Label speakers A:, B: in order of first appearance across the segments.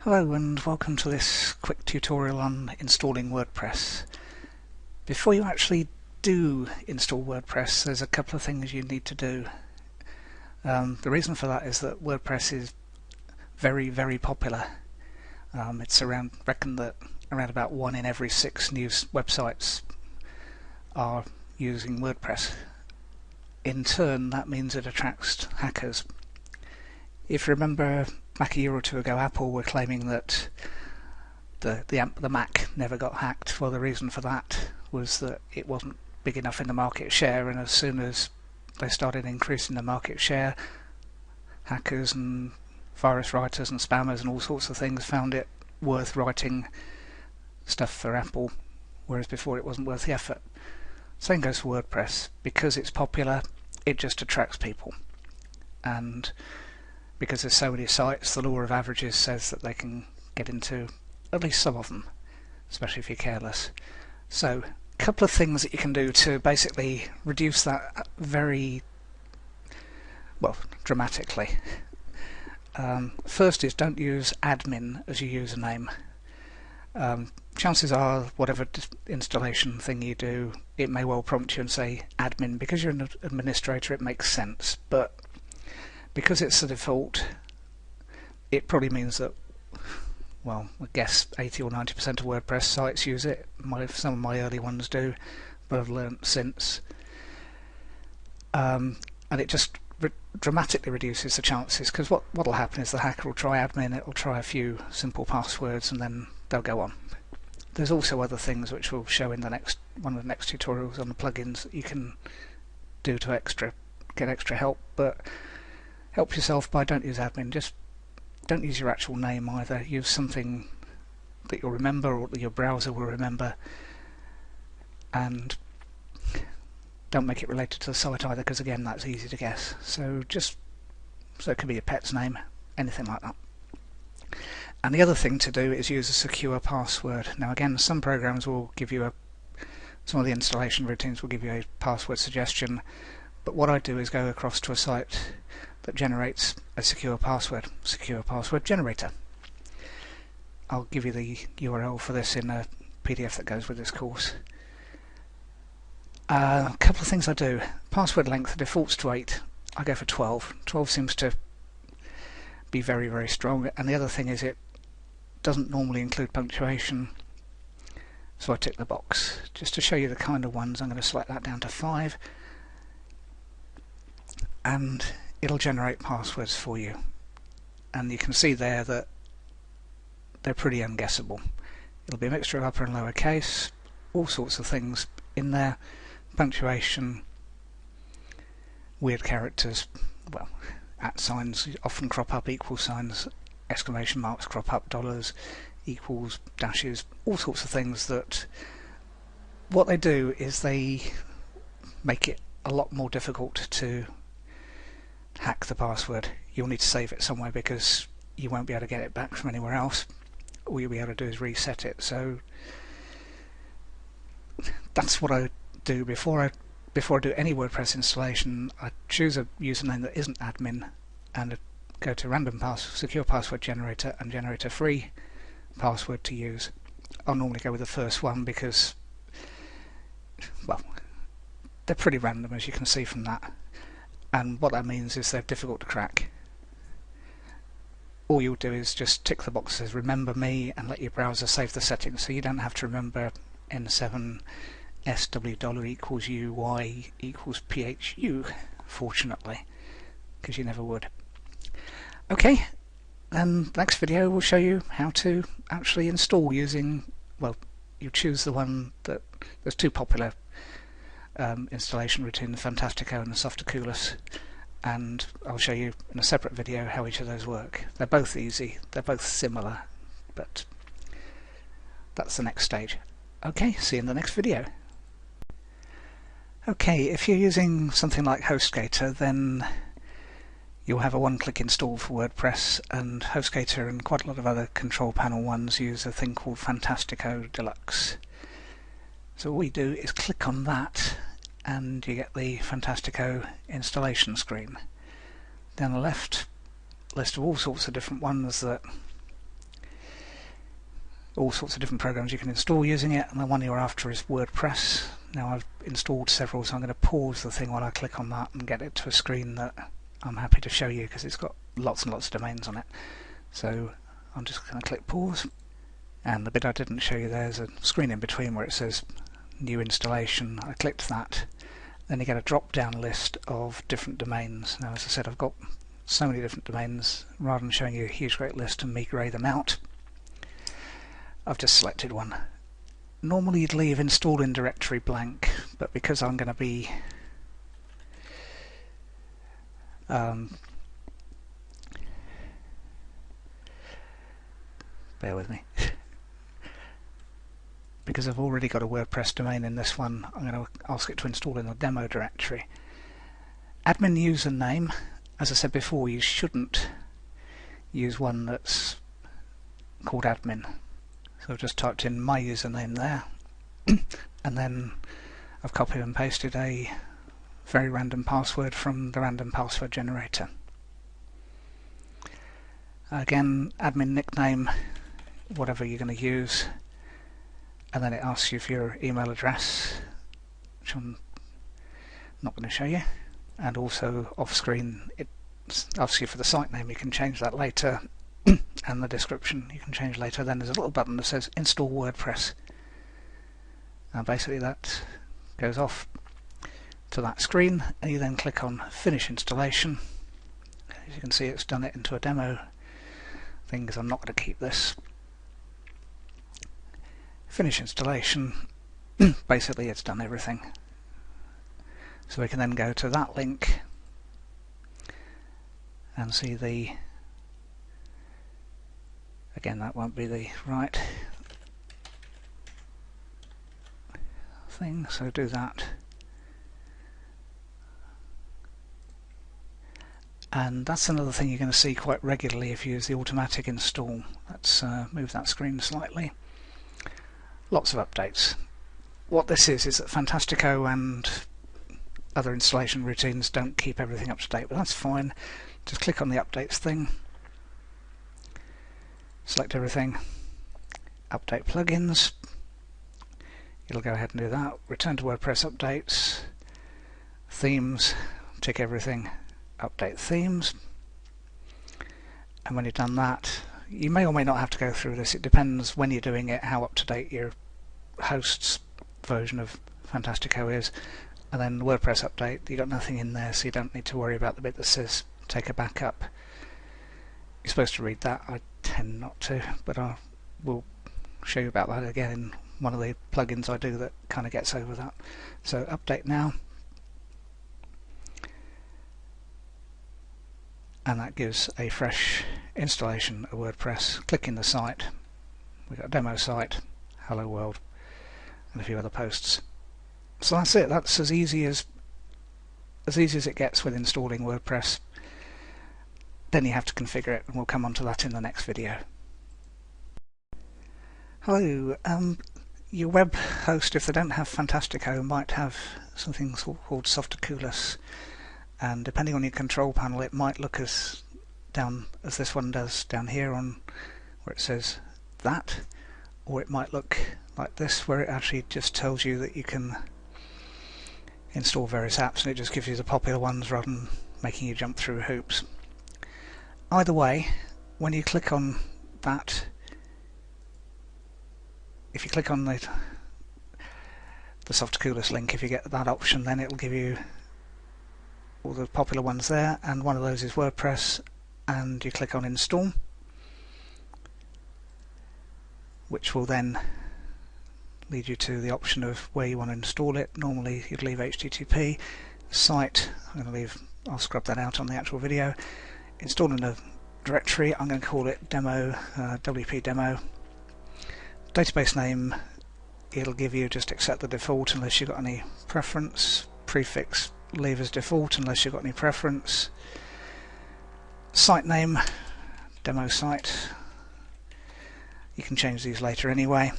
A: Hello and welcome to this quick tutorial on installing WordPress. Before you actually do install WordPress, there's a couple of things you need to do. The reason for that is that WordPress is very popular. It's reckon that around about 1 in every 6 news websites are using WordPress. In turn, that means it attracts hackers. If you remember, back a year or two ago, Apple were claiming that the Mac never got hacked. Well, the reason for that was that it wasn't big enough in the market share, and as soon as they started increasing the market share, hackers and virus writers and spammers and all sorts of things found it worth writing stuff for Apple, whereas before it wasn't worth the effort. Same goes for WordPress. Because it's popular, it just attracts people, and because there's so many sites, the law of averages says that they can get into at least some of them, especially if you're careless. So, a couple of things that you can do to basically reduce that dramatically. First is don't use admin as your username. Chances are, whatever installation thing you do, it may well prompt you and say admin. Because you're an administrator, it makes sense, but because it's the default, it probably means that, well, I guess 80 or 90% of WordPress sites use it. Some of my early ones do, but I've learnt since. And it just dramatically reduces the chances, because what will happen is the hacker will try admin, it will try a few simple passwords, and then they'll go on. There's also other things which we'll show in one of the next tutorials on the plugins that you can do to get extra help, but help yourself by don't use admin. Just don't use your actual name either. Use something that you'll remember or that your browser will remember, and don't make it related to the site either, because again, that's easy to guess. So it could be your pet's name, anything like that. And the other thing to do is use a secure password. Now again, some programs will give you some of the installation routines will give you a password suggestion, but what I do is go across to a site that generates a secure password generator. I'll give you the URL for this in a PDF that goes with this course. A couple of things I do. Password length, the default's to 8. I go for 12. 12 seems to be very strong, and the other thing is it doesn't normally include punctuation, so I tick the box. Just to show you the kind of ones, I'm going to select that down to 5, and it'll generate passwords for you, and you can see there that they're pretty unguessable. It'll be a mixture of upper and lower case, all sorts of things in there, punctuation, weird characters, well, @ signs often crop up, equal signs, exclamation marks crop up, dollars, equals, dashes, all sorts of things that what they do is they make it a lot more difficult to hack the password. You'll need to save it somewhere because you won't be able to get it back from anywhere else. All you'll be able to do is reset it. So that's what I do before I do any WordPress installation. I choose a username that isn't admin and go to random secure password generator and generate a free password to use. I'll normally go with the first one because, well, they're pretty random, as you can see from that. And what that means is they're difficult to crack. All you'll do is just tick the box that says remember me and let your browser save the settings, so you don't have to remember N7 SW$ equals U, Y equals PHU, fortunately, because you never would. Okay, then next video will show you how to actually install using, well, you choose the one that, there's two popular installation routines, the Fantastico and the Softaculous, and I'll show you in a separate video how each of those work. They're both easy, they're both similar, but that's the next stage. Okay, see you in the next video. Okay, if you're using something like HostGator, then you'll have a one-click install for WordPress, and HostGator and quite a lot of other control panel ones use a thing called Fantastico Deluxe. So all we do is click on that and you get the Fantastico installation screen. Down the left, list of all sorts of different ones that all sorts of different programs you can install using it, and the one you're after is WordPress. Now I've installed several, so I'm going to pause the thing while I click on that and get it to a screen that I'm happy to show you, because it's got lots and lots of domains on it. So I'm just going to click pause, and the bit I didn't show you, there's a screen in between where it says new installation. I clicked that, then you get a drop down list of different domains. Now as I said, I've got so many different domains, rather than showing you a huge great list and me grey them out, I've just selected one. Normally you'd leave install in directory blank, but because I'm going to be bear with me, because I've already got a WordPress domain in this one, I'm going to ask it to install in the demo directory. Admin username, as I said before, you shouldn't use one that's called admin. So I've just typed in my username there, and then I've copied and pasted a very random password from the random password generator. Again, admin nickname, whatever you're going to use, and then it asks you for your email address, which I'm not going to show you, and also off screen it asks you for the site name. You can change that later, and the description you can change later. Then there's a little button that says install WordPress, and basically that goes off to that screen, and you then click on finish installation. As you can see, it's done it into a demo thing, because I'm not going to keep this. Finish installation, basically it's done everything. So we can then go to that link and see the, again that won't be the right thing, so do that. And that's another thing you're going to see quite regularly if you use the automatic install. Let's move that screen slightly. Lots of updates. What this is that Fantastico and other installation routines don't keep everything up to date, but that's fine. Just click on the updates thing, select everything, update plugins. It'll go ahead and do that. Return to WordPress updates, themes, tick everything, update themes. And when you've done that, you may or may not have to go through this. It depends when you're doing it, how up to date your host's version of Fantastico is. And then WordPress update, you've got nothing in there, so you don't need to worry about the bit that says take a backup. You're supposed to read that. I tend not to, but I will show you about that again in one of the plugins I do that kind of gets over that. So update now, and that gives a fresh installation of WordPress. Click in the site, we've got a demo site, hello world, and a few other posts. So that's it. That's as easy as it gets with installing WordPress. Then you have to configure it, and we'll come on to that in the next video. Hello. Your web host, if they don't have Fantastico, might have something called Softaculous, and depending on your control panel, it might look as this one does down here on where it says that, or it might look like this, where it actually just tells you that you can install various apps, and it just gives you the popular ones rather than making you jump through hoops. Either way, when you click on that, if you click on the Softaculous link, if you get that option, then it'll give you all the popular ones there, and one of those is WordPress, and you click on install, which will then lead you to the option of where you want to install it. Normally you'd leave HTTP. Site, I'll scrub that out on the actual video. Install in a directory, I'm going to call it demo, WP demo. Database name, it'll give you just accept the default unless you've got any preference. Prefix, leave as default unless you've got any preference. Site name, demo site. You can change these later anyway.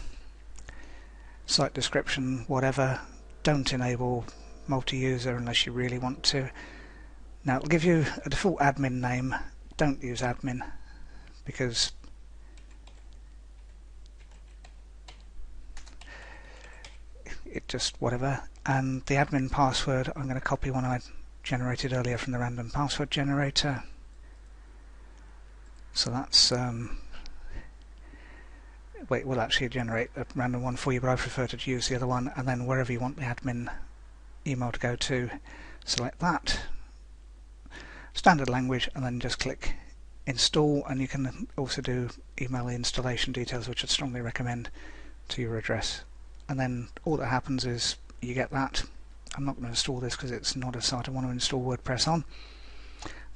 A: Site description, whatever. Don't enable multi-user unless you really want to. Now it'll give you a default admin name. Don't use admin, because it just whatever. And the admin password, I'm going to copy one I generated earlier from the random password generator. So that's it will actually generate a random one for you, but I prefer to use the other one. And then wherever you want the admin email to go to, select that, standard language, and then just click install. And you can also do email installation details, which I'd strongly recommend, to your address. And then all that happens is you get that. I'm not going to install this because it's not a site I want to install WordPress on,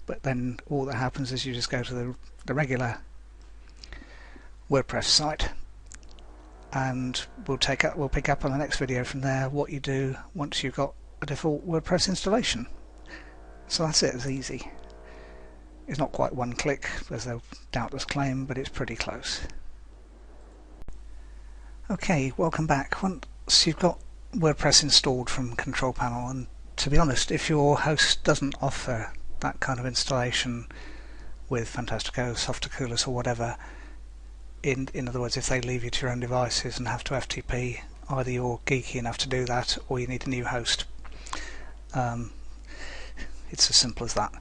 A: but then all that happens is you just go to the regular WordPress site, and we'll pick up on the next video from there what you do once you've got a default WordPress installation. So that's it. It's easy. It's not quite one click, as they'll doubtless claim, but it's pretty close. Okay, welcome back. Once you've got WordPress installed from Control Panel, and to be honest, if your host doesn't offer that kind of installation with Fantastico, Softaculous or whatever, in other words, if they leave you to your own devices and have to FTP, either you're geeky enough to do that or you need a new host. It's as simple as that.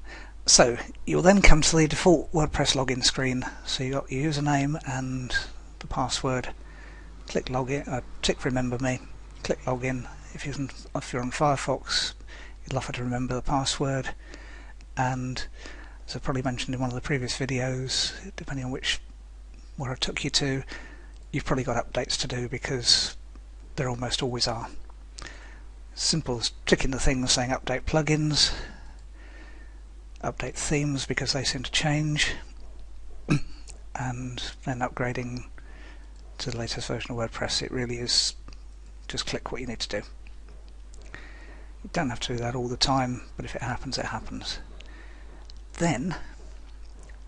A: So you'll then come to the default WordPress login screen. So you've got your username and the password. Click login, tick remember me, click login. If you're on Firefox, you'll offer to remember the password. And as I probably mentioned in one of the previous videos, depending on where I took you to, you've probably got updates to do, because there almost always are. Simple as ticking the thing saying update plugins, update themes because they seem to change, and then upgrading to the latest version of WordPress. It really is just click what you need to do. You don't have to do that all the time, but if it happens, it happens. Then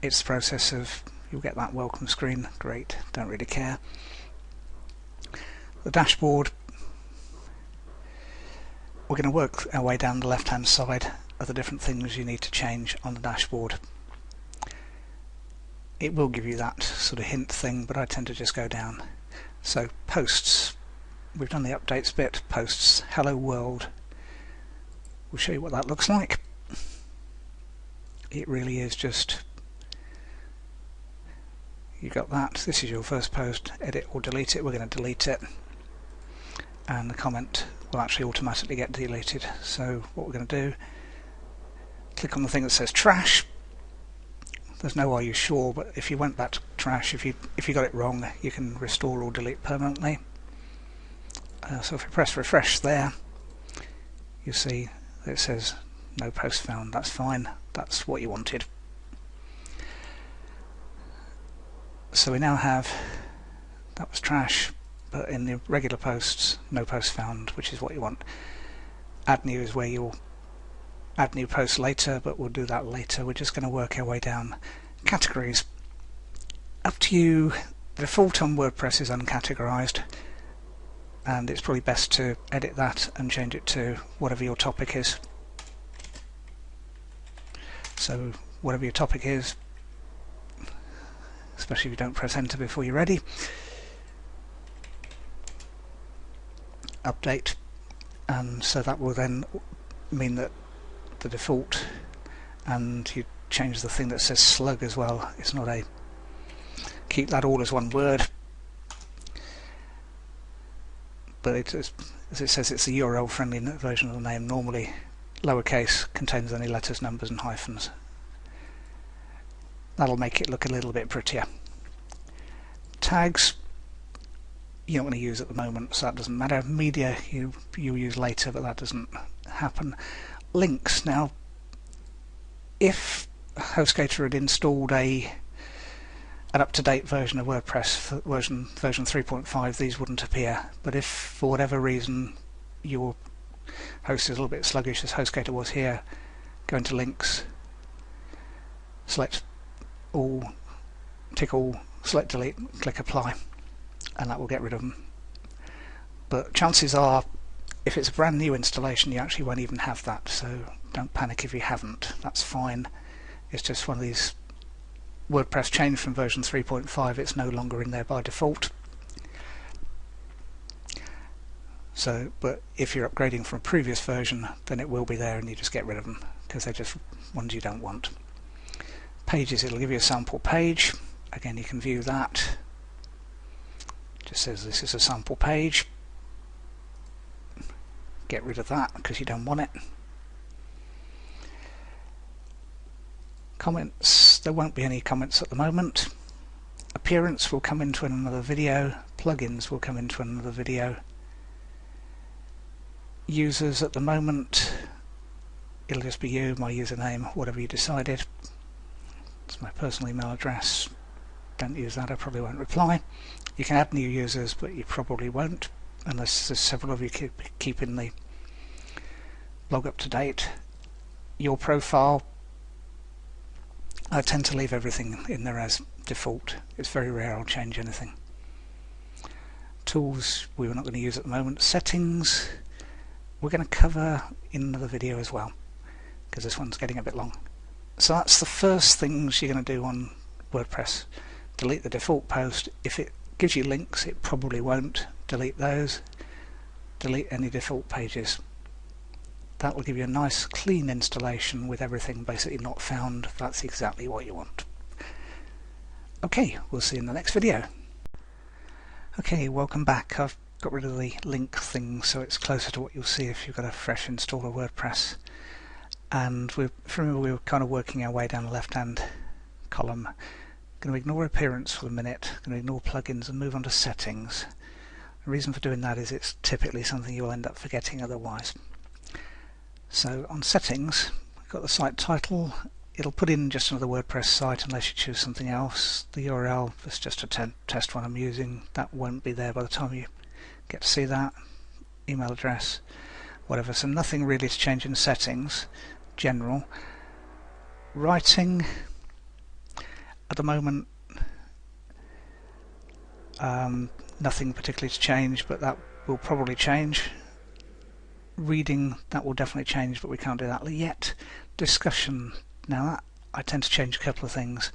A: it's the process of, you'll get that welcome screen. Great, don't really care. The dashboard, we're going to work our way down the left hand side of the different things you need to change on the dashboard. It will give you that sort of hint thing, but I tend to just go down. So posts, we've done the updates bit. Posts, hello world. We'll show you what that looks like. It really is just, you got that. This is your first post. Edit or delete it. We're going to delete it, and the comment will actually automatically get deleted. So what we're going to do, click on the thing that says trash. There's no are you sure, but if you went back to trash, if you got it wrong, you can restore or delete permanently. So if you press refresh there, you see that it says no post found. That's fine. That's what you wanted. So we now have, that was trash, but in the regular posts, no post found, which is what you want. Add new is where you'll add new posts later, but we'll do that later. We're just going to work our way down. Categories, up to you. The default on WordPress is uncategorized, and it's probably best to edit that and change it to whatever your topic is. So whatever your topic is, especially if you don't press enter before you're ready. Update, and so that will then mean that the default, and you change the thing that says slug as well. It's not a, keep that all as one word, but it is, as it says, it's a URL friendly version of the name. Normally lowercase contains only letters, numbers and hyphens. That'll make it look a little bit prettier. Tags, you're not going to use at the moment, so that doesn't matter. Media you'll use later, but that doesn't happen. Links, now if HostGator had installed an up-to-date version of WordPress, version 3.5, these wouldn't appear. But if for whatever reason your host is a little bit sluggish, as HostGator was here, go into links, select all, tick all, select delete, click apply, and that will get rid of them. But chances are, if it's a brand new installation, you actually won't even have that, so don't panic if you haven't. That's fine. It's just one of these WordPress changed from version 3.5, it's no longer in there by default. So, but if you're upgrading from a previous version, then it will be there and you just get rid of them because they're just ones you don't want. Pages, it'll give you a sample page. Again, you can view that. It just says this is a sample page. Get rid of that because you don't want it. Comments, there won't be any comments at the moment. Appearance will come into another video. Plugins will come into another video. Users at the moment, it'll just be you, my username, whatever you decided. It's my personal email address. Don't use that, I probably won't reply. You can add new users, but you probably won't, unless there's several of you keeping the blog up to date. Your profile, I tend to leave everything in there as default. It's very rare I'll change anything. Tools, we're not going to use at the moment. Settings, we're going to cover in another video as well, because this one's getting a bit long. So that's the first things you're going to do on WordPress. Delete the default post. If it gives you links, it probably won't. Delete those. Delete any default pages. That will give you a nice clean installation with everything basically not found. That's exactly what you want. Okay, we'll see you in the next video. Okay, welcome back. I've got rid of the link thing so it's closer to what you'll see if you've got a fresh install of WordPress. And we were kind of working our way down the left hand column. Going to ignore appearance for a minute, going to ignore plugins and move on to settings. The reason for doing that is it's typically something you'll end up forgetting otherwise. So on settings, we've got the site title. It'll put in just another WordPress site unless you choose something else. The URL is just a test one I'm using. That won't be there by the time you get to see that. Email address, whatever. So nothing really to change in settings. General. Writing, at the moment, nothing particularly to change, but that will probably change. Reading, that will definitely change, but we can't do that yet. Discussion, now I tend to change a couple of things.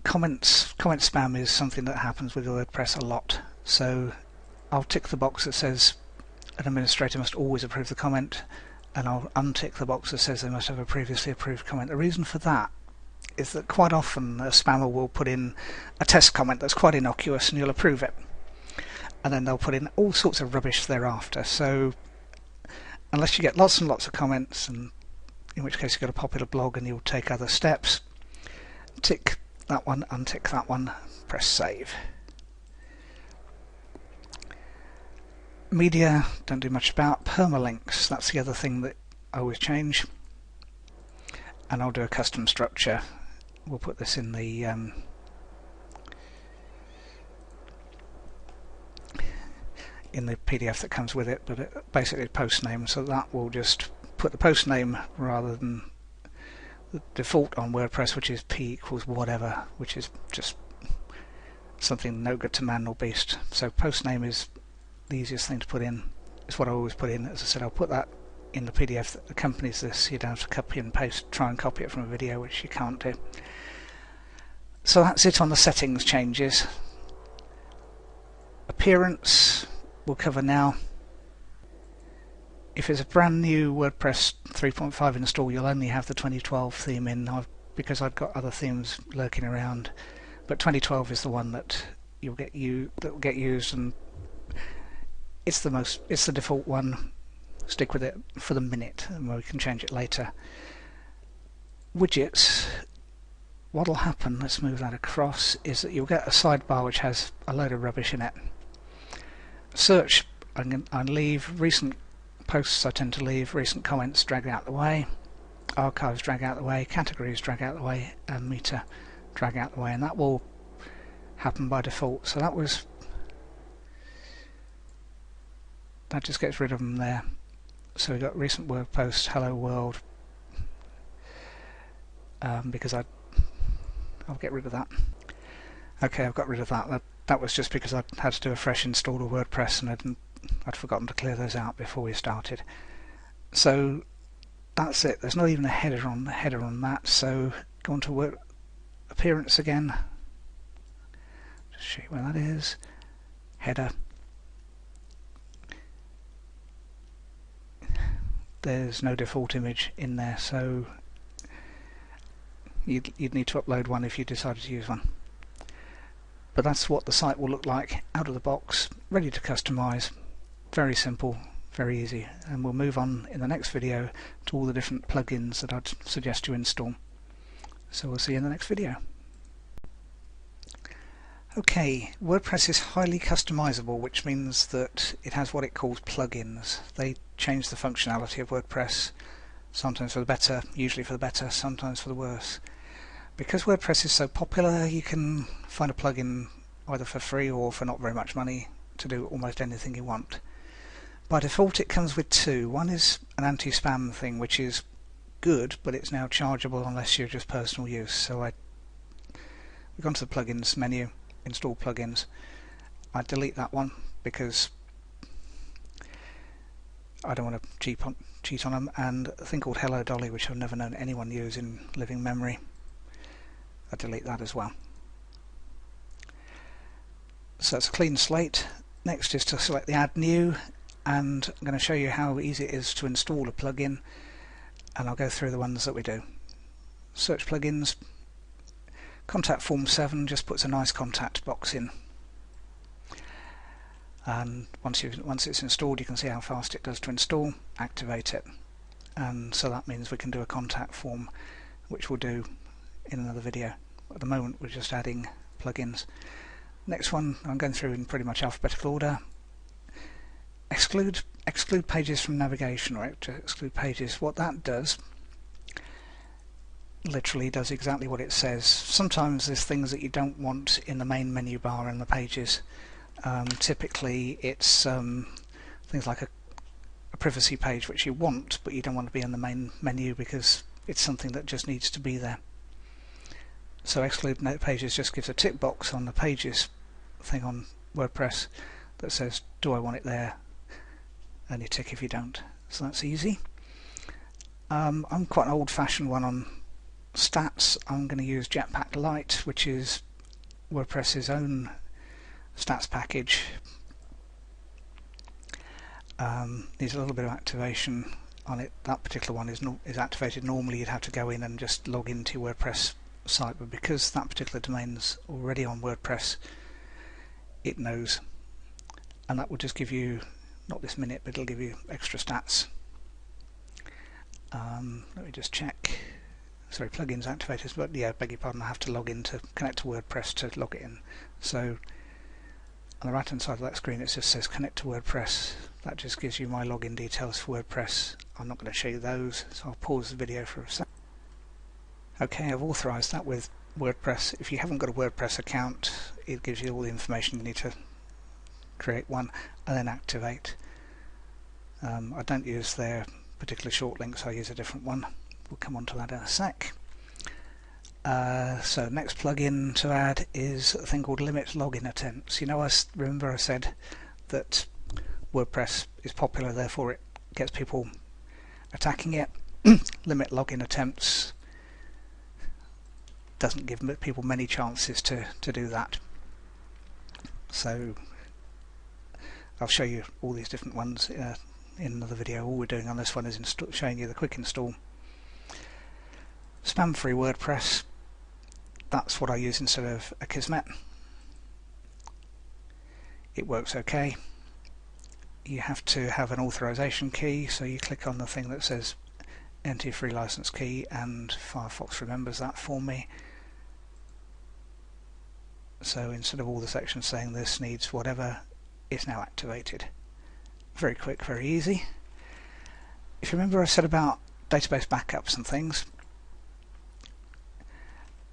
A: Comment spam is something that happens with WordPress a lot, so I'll tick the box that says an administrator must always approve the comment, and I'll untick the box that says they must have a previously approved comment. The reason for that is that quite often a spammer will put in a test comment that's quite innocuous and you'll approve it, and then they'll put in all sorts of rubbish thereafter. So unless you get lots and lots of comments, and in which case you've got a popular blog and you'll take other steps, tick that one, untick that one, press save. Media, don't do much about. Permalinks, that's the other thing that I always change. And I'll do a custom structure. We'll put this in the PDF that comes with it, but basically post name, so that will just put the post name rather than the default on WordPress, which is p equals whatever, which is just something no good to man nor beast. So post name is the easiest thing to put in. It's what I always put in. As I said, I'll put that in the PDF that accompanies this. You don't have to copy and paste, try and copy it from a video, which you can't do. So that's it on the settings changes. Appearance we'll cover now. If it's a brand new WordPress 3.5 install, you'll only have the 2012 theme in, because I've got other themes lurking around. But 2012 is the one that will get used, and it's the default one. Stick with it for the minute, and we can change it later. Widgets. What'll happen, let's move that across, is that you'll get a sidebar which has a load of rubbish in it. Search, I leave. Recent posts I tend to leave. Recent comments drag out the way. Archives drag out the way. Categories drag out the way. And meter drag out the way. And that will happen by default. So that just gets rid of them there. So we've got recent word posts, hello world, because I'll get rid of that. Okay, I've got rid of that. That was just because I had to do a fresh install of WordPress and I'd forgotten to clear those out before we started. So that's it. There's not even a header on that. So go on to appearance again. Just show you where that is. Header. there's no default image in there, so you'd need to upload one if you decided to use one. But that's what the site will look like out of the box, ready to customize. Very simple, very easy, and we'll move on in the next video to all the different plugins that I'd suggest you install. So we'll see you in the next video. Okay, WordPress is highly customizable, which means that it has what it calls plugins. They change the functionality of WordPress, sometimes for the better, usually for the better, sometimes for the worse. Because WordPress is so popular, you can find a plugin either for free or for not very much money to do almost anything you want. By default it comes with two. One is an anti-spam thing, which is good, but it's now chargeable unless you're just personal use. So we've gone to the plugins menu, install plugins. I delete that one because I don't want to cheat on them, and a thing called Hello Dolly, which I've never known anyone use in living memory, I delete that as well. So it's a clean slate. Next is to select the Add New, and I'm going to show you how easy it is to install a plugin, and I'll go through the ones that we do. Search plugins. Contact Form 7 just puts a nice contact box in, and once it's installed you can see how fast it does to install. Activate it, and so that means we can do a contact form, which we'll do in another video. At the moment we're just adding plugins. Next one, I'm going through in pretty much alphabetical order. Exclude pages from navigation, or exclude pages. What that does, literally does exactly what it says. Sometimes there's things that you don't want in the main menu bar in the pages. Typically it's things like a privacy page which you want, but you don't want to be in the main menu because it's something that just needs to be there. So exclude pages just gives a tick box on the pages thing on WordPress that says, do I want it there? And you tick if you don't. So that's easy. I'm quite an old-fashioned one on stats. I'm going to use Jetpack Lite, which is WordPress's own stats package. Needs a little bit of activation on it. That particular one is activated. Normally you'd have to go in and just log into your WordPress site, but because that particular domain's already on WordPress, it knows, and that will just give you, not this minute, but it'll give you extra stats. Let me just check. Sorry, plugins activated, but yeah, beg your pardon, I have to log in to connect to WordPress to log it in. So on the right hand side of that screen it just says connect to WordPress. That just gives you my login details for WordPress. I'm not going to show you those, so I'll pause the video for a sec. Okay, I've authorized that with WordPress. If you haven't got a WordPress account, it gives you all the information you need to create one and then activate. I don't use their particular short links, I use a different one. We'll come on to that in a sec. So next plugin to add is a thing called Limit Login Attempts. You know, remember I said that WordPress is popular, therefore it gets people attacking it. Limit Login Attempts doesn't give people many chances to do that. So I'll show you all these different ones in another video. All we're doing on this one is showing you the quick install. Spam-free WordPress, that's what I use instead of Akismet. It works okay. You have to have an authorization key, so you click on the thing that says enter your free license key, and Firefox remembers that for me. So instead of all the sections saying this needs whatever, it's now activated. Very quick, very easy. If you remember I said about database backups and things,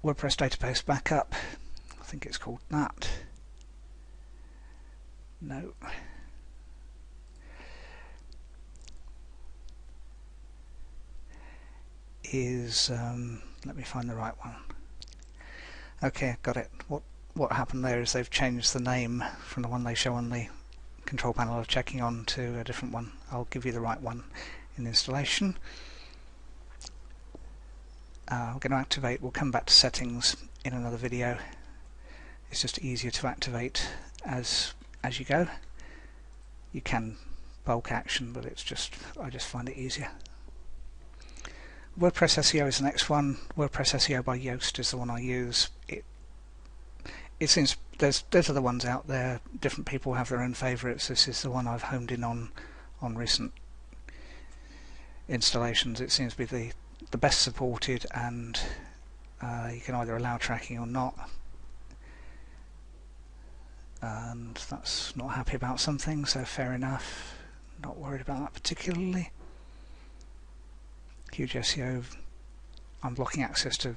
A: WordPress database backup, I think it's called that. No. Let me find the right one. Okay, got it. What happened there is they've changed the name from the one they show on the control panel of checking on to a different one. I'll give you the right one in installation. We're going to activate, we'll come back to settings in another video. It's just easier to activate as you go. You can bulk action, but I just find it easier. WordPress SEO is the next one. WordPress SEO by Yoast is the one I use. It seems there's other ones out there. Different people have their own favourites. This is the one I've homed in on recent installations. It seems to be the best supported, and you can either allow tracking or not. And that's not happy about something, so fair enough. Not worried about that particularly. Huge SEO, I'm blocking access to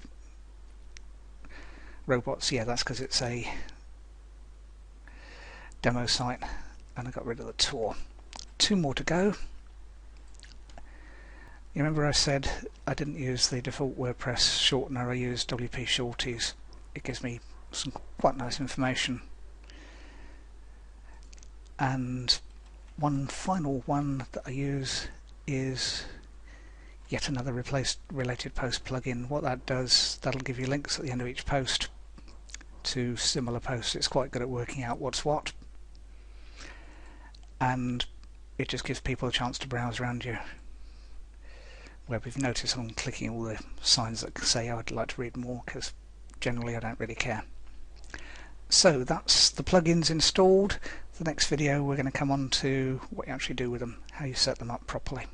A: robots. Yeah, that's because it's a demo site and I got rid of the tour. 2 more to go. You remember I said I didn't use the default WordPress shortener, I used WP Shorties. It gives me some quite nice information. And one final one that I use is yet another related post plugin. What that does, that'll give you links at the end of each post to similar posts. It's quite good at working out what's what, and it just gives people a chance to browse around your web. If you notice, I'm clicking all the signs that say I'd like to read more, because generally I don't really care. So that's the plugins installed. The next video we're going to come on to what you actually do with them, how you set them up properly.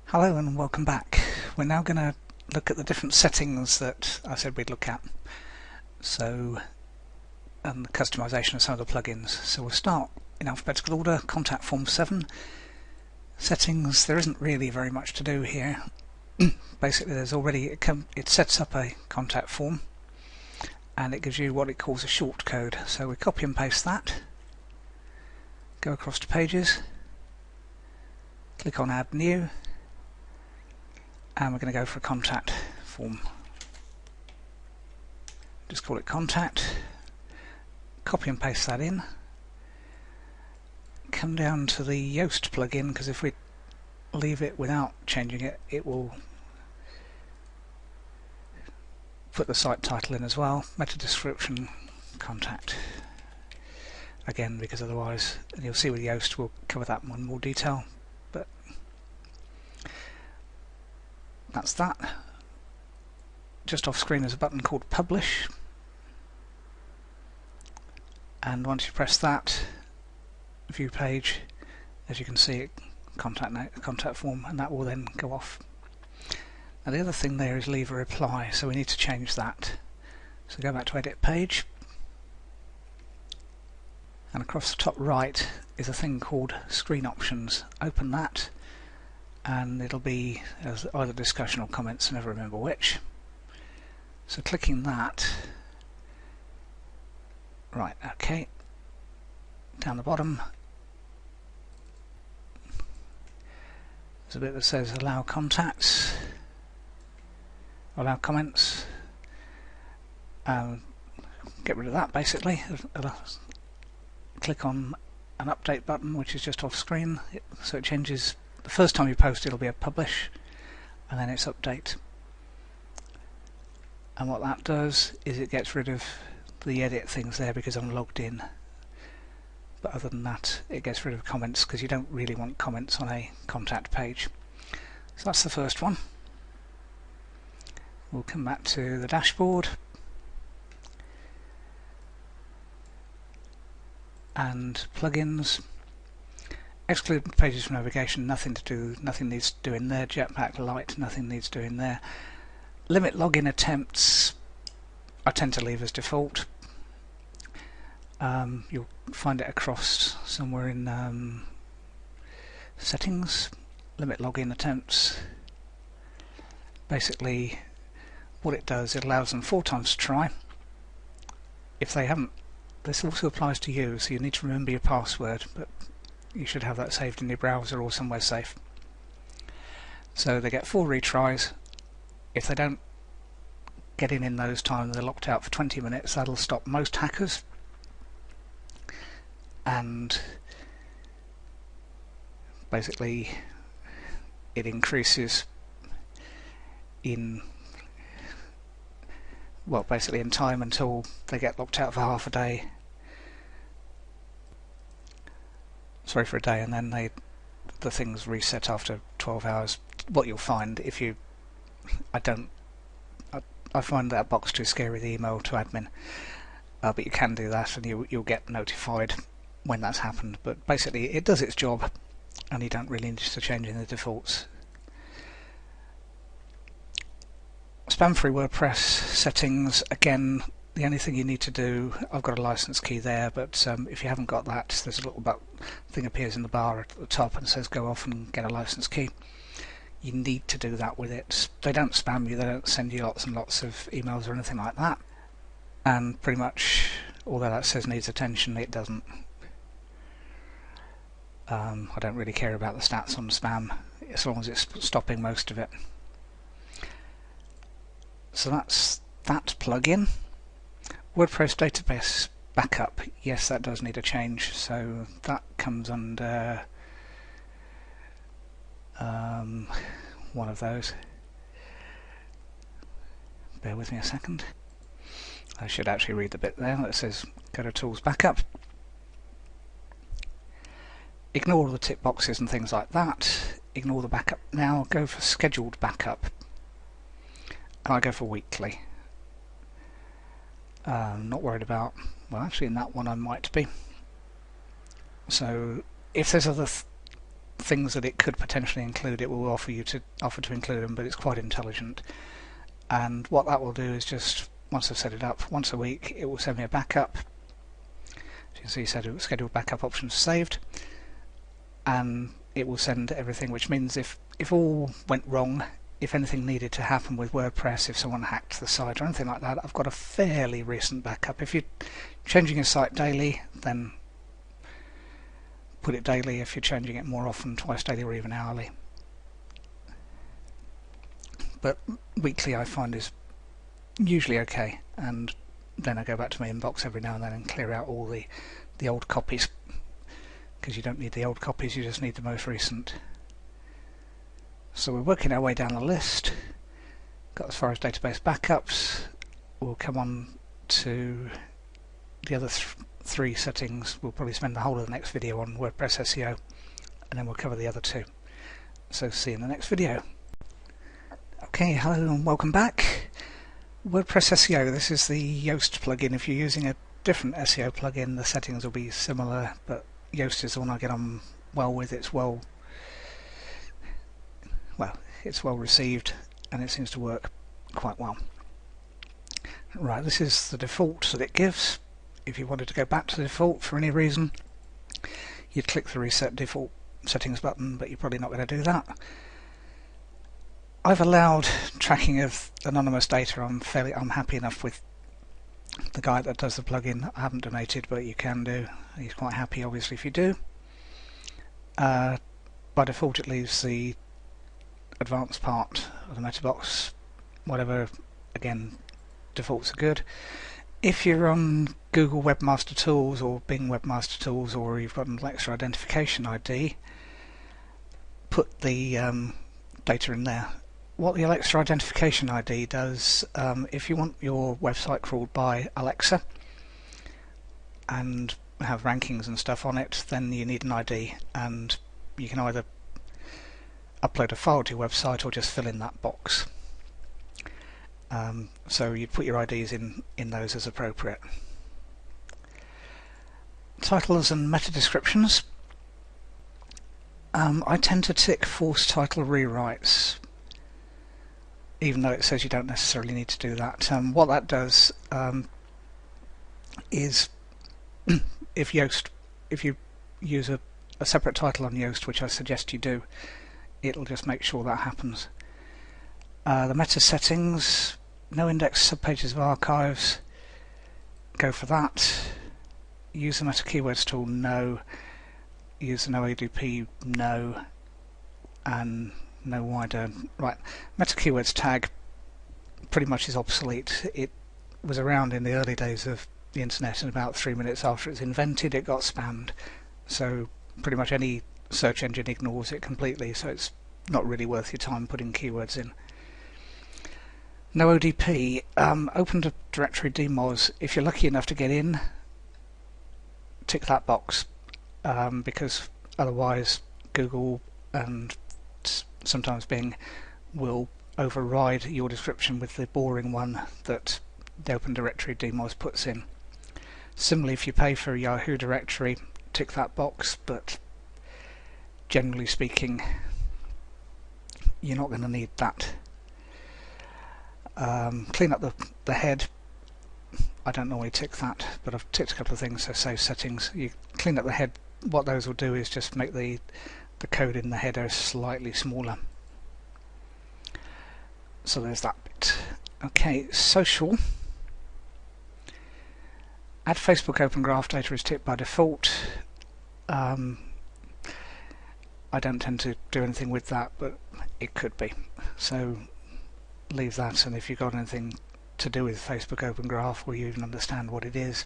A: Hello and welcome back. We're now going to look at the different settings that I said we'd look at. So, and the customization of some of the plugins. So we'll start in alphabetical order. Contact form 7. Settings, there isn't really very much to do here. Basically there's already, it sets up a contact form and it gives you what it calls a short code. So we copy and paste that, go across to pages, click on add new, and we're going to go for a contact form. Just call it contact, copy and paste that in, come down to the Yoast plugin, because if we leave it without changing it, it will put the site title in as well, meta description, contact. Again, because otherwise, and you'll see with Yoast, we'll cover that in more detail, but that's that. Just off screen there's a button called Publish, and once you press that, view page, as you can see, it contact form, and that will then go off. Now the other thing there is leave a reply, so we need to change that. So go back to edit page, and across the top right is a thing called screen options. Open that and it'll be as either discussion or comments, I never remember which. So clicking that, right, okay, down the bottom there's a bit that says allow contacts, allow comments. Get rid of that basically. Click on an update button, which is just off screen, so it changes. The first time you post it'll be a publish and then it's update, and what that does is it gets rid of the edit things there because I'm logged in, but other than that it gets rid of comments, because you don't really want comments on a contact page. So that's the first one. We'll come back to the dashboard and plugins. Exclude pages from navigation, nothing needs to do in there. Jetpack Lite, nothing needs to do in there. Limit login attempts, I tend to leave as default. You'll find it across somewhere in settings. Limit login attempts. Basically what it does, it allows them 4 times to try. If they haven't, this also applies to you, so you need to remember your password, but you should have that saved in your browser or somewhere safe. So they get 4 retries. If they don't get in those times, they're locked out for 20 minutes. That'll stop most hackers, and basically it increases in, well, basically in time until they get locked out for half a day. for a day, and then the things reset after 12 hours. What you'll find if you, I find that box too scary, the email to admin, but you can do that, and you'll get notified when that's happened. But basically, it does its job, and you don't really need to change in the defaults. Spam-free WordPress settings, again, the only thing you need to do, I've got a license key there, but if you haven't got that, there's a little thing appears in the bar at the top and says go off and get a license key. You need to do that with it. They don't spam you, they don't send you lots and lots of emails or anything like that. And pretty much, although that says needs attention, it doesn't. I don't really care about the stats on spam, as long as it's stopping most of it. So that's that plugin. WordPress database backup, yes, that does need a change, so that comes under one of those. Bear with me a second. I should actually read the bit there that says go to Tools Backup. Ignore all the tick boxes and things like that. Ignore the backup now. Go for scheduled backup. And I go for weekly. Not worried about, well, actually in that one I might be. So if there's other things that it could potentially include, it will offer to include them, but it's quite intelligent. And what that will do is just, once I've set it up, once a week it will send me a backup. As you can see, scheduled backup options saved, and it will send everything, which means if all went wrong, if anything needed to happen with WordPress, if someone hacked the site or anything like that, I've got a fairly recent backup. If you're changing your site daily, then put it daily. If you're changing it more often, twice daily or even hourly. But weekly I find is usually okay, and then I go back to my inbox every now and then and clear out all the old copies, because you don't need the old copies, you just need the most recent. So we're working our way down the list. Got as far as database backups. We'll come on to the other three settings. We'll probably spend the whole of the next video on WordPress SEO, and then we'll cover the other two. So see you in the next video. Okay, hello and welcome back. WordPress SEO, this is the Yoast plugin. If you're using a different SEO plugin, the settings will be similar, but Yoast is the one I get on well with. It's well received, and it seems to work quite well. Right, this is the default that it gives. If you wanted to go back to the default for any reason, you'd click the Reset Default Settings button, but you're probably not going to do that. I've allowed tracking of anonymous data. I'm happy enough with the guy that does the plugin. I haven't donated, but you can do. He's quite happy, obviously, if you do. By default, it leaves the advanced part of the meta box. Whatever, again, defaults are good. If you're on Google Webmaster Tools or Bing Webmaster Tools, or you've got an Alexa identification ID, put the data in there. What the Alexa identification ID does, if you want your website crawled by Alexa and have rankings and stuff on it, then you need an ID, and you can either upload a file to your website or just fill in that box. So you put your IDs in those as appropriate. Titles and meta descriptions. I tend to tick force title rewrites, even though it says you don't necessarily need to do that. What that does is if you use a separate title on Yoast, which I suggest you do, it'll just make sure that happens. The meta settings, no index subpages of archives, go for that. Use the meta keywords tool, no. Use the no ADP, no. And no wider. Right, meta keywords tag pretty much is obsolete. It was around in the early days of the internet, and about 3 minutes after it's invented it got spammed. So pretty much any search engine ignores it completely, so it's not really worth your time putting keywords in. No ODP. Open the directory dmos. If you're lucky enough to get in, tick that box, because otherwise Google and sometimes Bing will override your description with the boring one that the Open Directory DMOS puts in. Similarly, if you pay for a Yahoo directory, tick that box, but generally speaking you're not going to need that. Clean up the head. I don't normally tick that, but I've ticked a couple of things, so save settings. You clean up the head. What those will do is just make the code in the header slightly smaller. So there's that bit. Okay, social. Add Facebook Open Graph data is ticked by default. I don't tend to do anything with that, but it could be. So leave that, and if you've got anything to do with Facebook Open Graph or you even understand what it is,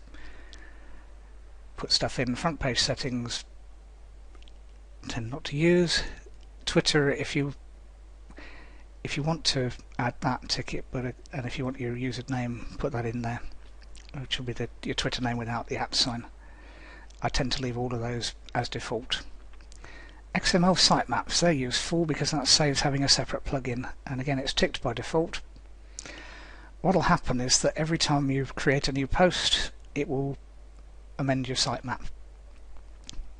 A: put stuff in. Front page settings, tend not to use. Twitter, if you want to add that, tick it, but and if you want your username, put that in there, which will be your Twitter name without the @ sign. I tend to leave all of those as default. XML sitemaps, they're useful because that saves having a separate plugin, and again it's ticked by default. What will happen is that every time you create a new post, it will amend your sitemap,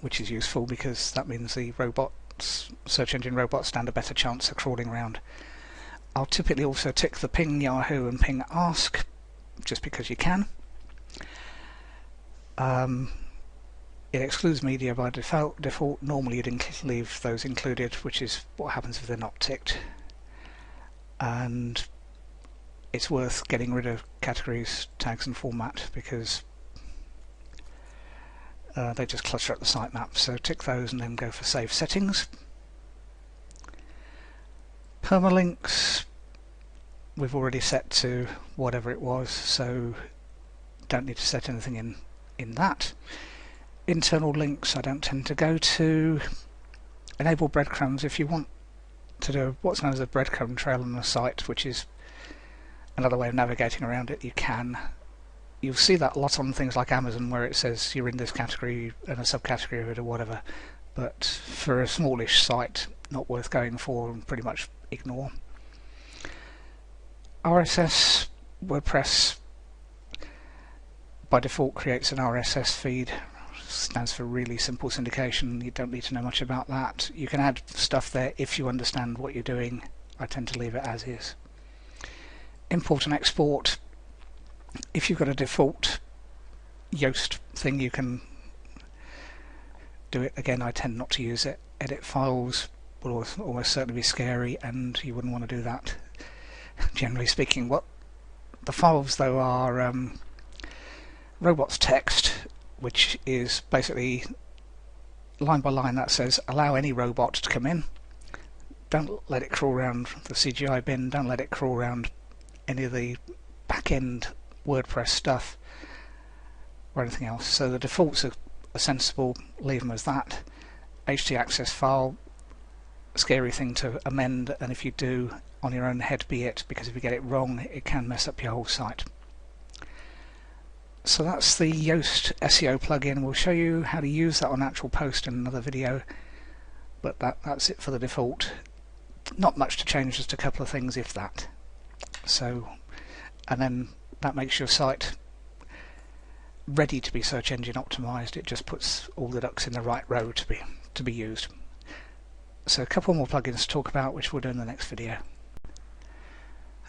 A: which is useful because that means the robots, search engine robots, stand a better chance of crawling around. I'll typically also tick the ping Yahoo and ping ask, just because you can. It excludes media by default. Normally you'd leave those included, which is what happens if they're not ticked. And it's worth getting rid of categories, tags and format because they just clutter up the sitemap. So tick those and then go for save settings. Permalinks we've already set to whatever it was, so don't need to set anything in that. Internal links I don't tend to go to. Enable breadcrumbs if you want to do what's known as a breadcrumb trail on the site, which is another way of navigating around it. You can. You'll see that a lot on things like Amazon where it says you're in this category and a subcategory of it or whatever, but for a smallish site not worth going for and pretty much ignore. RSS, WordPress by default creates an RSS feed. Stands for really simple syndication. You don't need to know much about that. You can add stuff there if you understand what you're doing. I tend to leave it as is. Import and export. If you've got a default Yoast thing, you can do it. Again, I tend not to use it. Edit files will almost certainly be scary, and you wouldn't want to do that. Generally speaking, what the files though are robots text, which is basically line by line that says allow any robot to come in. Don't let it crawl around the CGI bin, don't let it crawl around any of the back-end WordPress stuff or anything else. So the defaults are sensible, leave them as that. htaccess file, scary thing to amend, and if you do, on your own head be it, because if you get it wrong it can mess up your whole site. So that's the Yoast SEO plugin. We'll show you how to use that on actual post in another video, but that's it for the default. Not much to change, just a couple of things if that. So, and then that makes your site ready to be search engine optimized. It just puts all the ducks in the right row to be used. So a couple more plugins to talk about, which we'll do in the next video.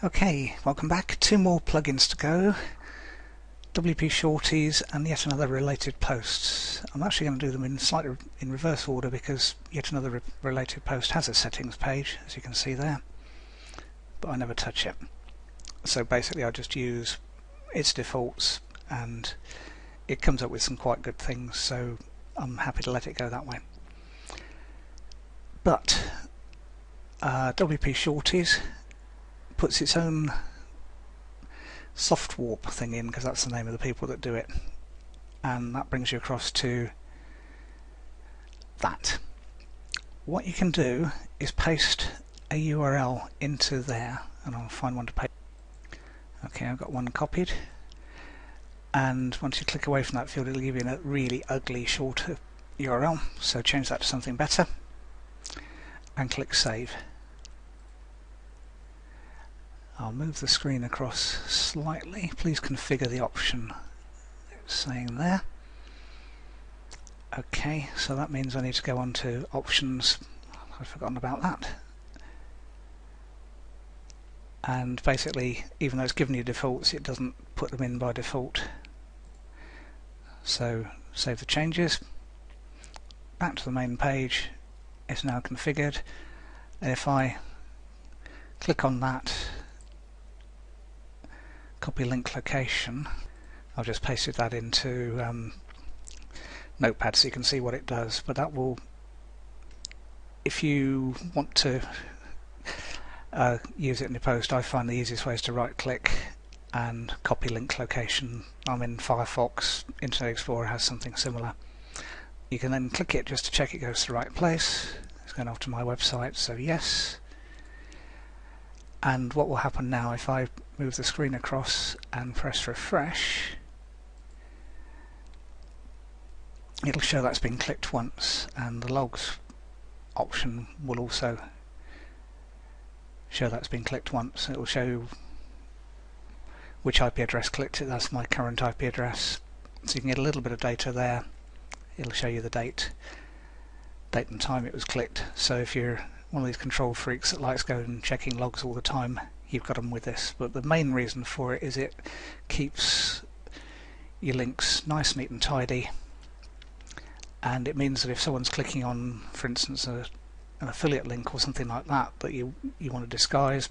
A: Okay, welcome back. 2 more plugins to go. WP Shorties and yet another related posts. I'm actually going to do them in slightly in reverse order because yet another related post has a settings page, as you can see there, but I never touch it. So basically I just use its defaults and it comes up with some quite good things, so I'm happy to let it go that way. But WP Shorties puts its own soft warp thing in, because that's the name of the people that do it, and that brings you across to that. What you can do is paste a URL into there, and I'll find one to paste. Okay, I've got one copied, and once you click away from that field it'll give you a really ugly short URL, so change that to something better and click Save. I'll move the screen across slightly. Please configure the option it's saying there. Okay, so that means I need to go on to options. I've forgotten about that. And basically, even though it's given you defaults, it doesn't put them in by default. So save the changes. Back to the main page. It's now configured. And if I click on that, copy link location, I've just pasted that into Notepad so you can see what it does. But that will, if you want to use it in your post, I find the easiest way is to right click and copy link location. I'm in Firefox, Internet Explorer has something similar. You can then click it just to check it goes to the right place. It's going off to my website, so yes. And what will happen now if I move the screen across and press refresh, it'll show that's been clicked once, and the logs option will also show that's been clicked once. It will show which IP address clicked it. That's my current IP address, so you can get a little bit of data there. It'll show you the date and time it was clicked. So if you're one of these control freaks that likes going and checking logs all the time, you've got them with this. But the main reason for it is it keeps your links nice, neat and tidy, and it means that if someone's clicking on, for instance, an affiliate link or something like that that you want to disguise,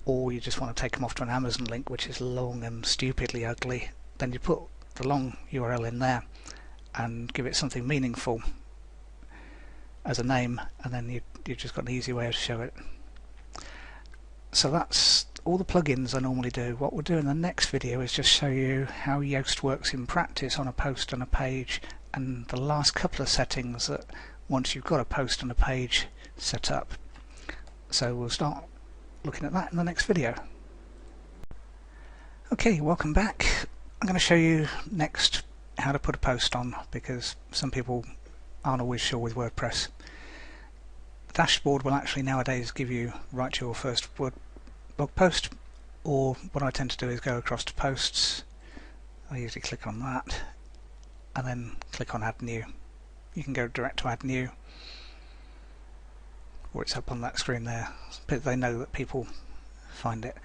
A: or you just want to take them off to an Amazon link which is long and stupidly ugly, then you put the long URL in there and give it something meaningful as a name, and then you've just got an easy way to show it. So that's all the plugins I normally do. What we'll do in the next video is just show you how Yoast works in practice on a post and a page, and the last couple of settings that once you've got a post and a page set up. So we'll start looking at that in the next video. Okay, welcome back. I'm going to show you next how to put a post on, because some people aren't always sure with WordPress. The dashboard will actually nowadays give you write your first blog post, or what I tend to do is go across to posts. I usually click on that and then click on add new. You can go direct to add new, or it's up on that screen there, but they know that people find it.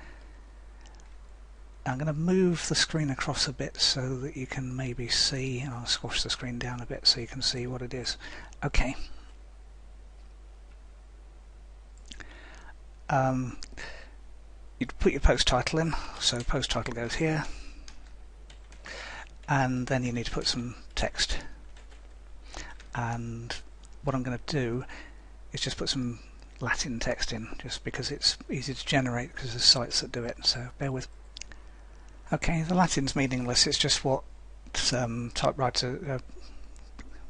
A: I'm going to move the screen across a bit so that you can maybe see, and I'll squash the screen down a bit so you can see what it is. Okay. You'd put your post title in, so post title goes here, and then you need to put some text. And what I'm going to do is just put some Latin text in, just because it's easy to generate, because there's sites that do it, so bear with. Okay, the Latin's meaningless, it's just what typewriter,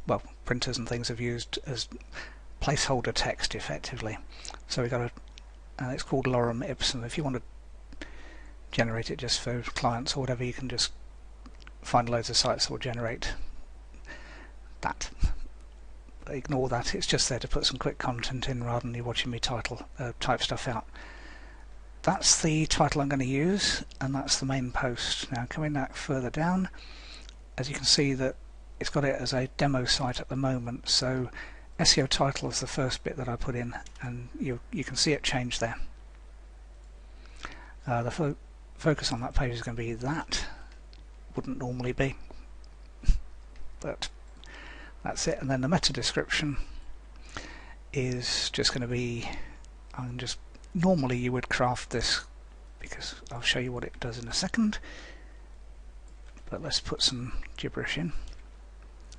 A: well, printers and things have used as placeholder text effectively. So we've got and it's called lorem ipsum. If you want to generate it just for clients or whatever, you can just find loads of sites that will generate that. But ignore that, it's just there to put some quick content in rather than you watching me type stuff out. That's the title I'm going to use, and that's the main post. Now coming back further down, as you can see that it's got it as a demo site at the moment, so SEO title is the first bit that I put in, and you can see it change there. The focus on that page is going to be that. Wouldn't normally be, but that's it. And then the meta description is just going to be, normally you would craft this, because I'll show you what it does in a second, but let's put some gibberish in.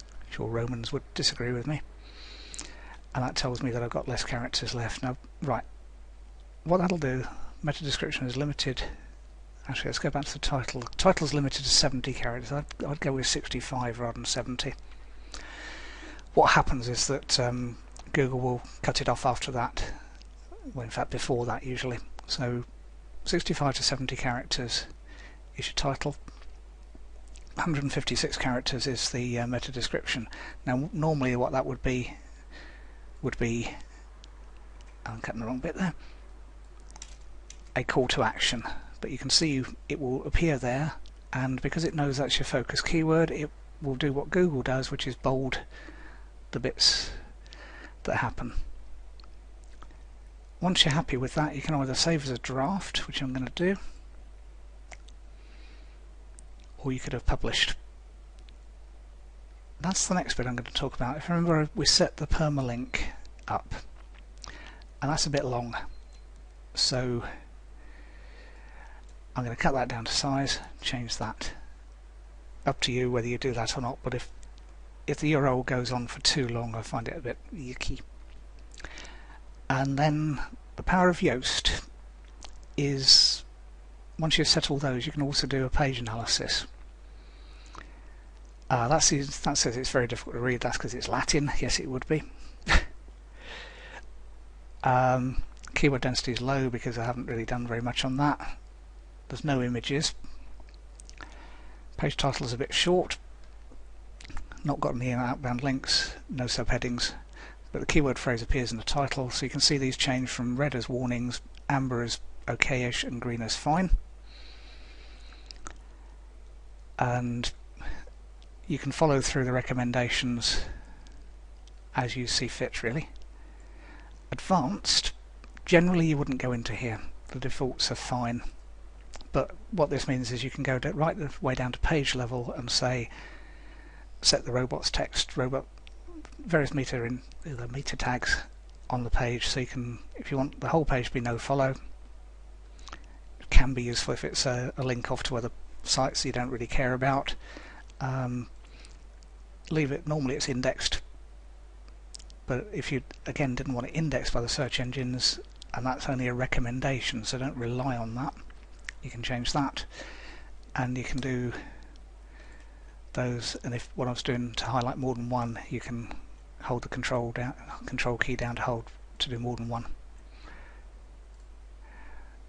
A: I'm sure Romans would disagree with me, and that tells me that I've got less characters left. Now, right, what that'll do, meta description is limited. Actually, let's go back to the title. The title's limited to 70 characters. I'd go with 65 rather than 70. What happens is that Google will cut it off after that. Well, in fact, before that usually. So 65 to 70 characters is your title. 156 characters is the meta description. Now normally what that would be I'm cutting the wrong bit there, a call to action, but you can see it will appear there, and because it knows that's your focus keyword, it will do what Google does, which is bold the bits that happen. Once you're happy with that, you can either save as a draft, which I'm going to do, or you could have published. That's the next bit I'm going to talk about. If you remember, we set the permalink up, and that's a bit long, so I'm going to cut that down to size, change that. Up to you whether you do that or not, but if the URL goes on for too long, I find it a bit yucky. And then the power of Yoast is, once you've set all those, you can also do a page analysis. That says it's very difficult to read. That's because it's Latin. Yes, it would be. Keyword density is low because I haven't really done very much on that. There's no images. Page title is a bit short. Not got any outbound links, no subheadings, but the keyword phrase appears in the title, so you can see these change from red as warnings, amber as okayish, and green as fine. And you can follow through the recommendations as you see fit, really. Advanced, generally you wouldn't go into here. The defaults are fine. But what this means is you can go right the way down to page level and say, set the robots text, various meter tags on the page, so you can, if you want the whole page to be no follow, it can be useful if it's a link off to other sites you don't really care about. Leave it, normally it's indexed, but if you again didn't want it indexed by the search engines, and that's only a recommendation, so don't rely on that, you can change that, and you can do those, and if what I was doing to highlight more than one, you can hold the control key down to do more than one.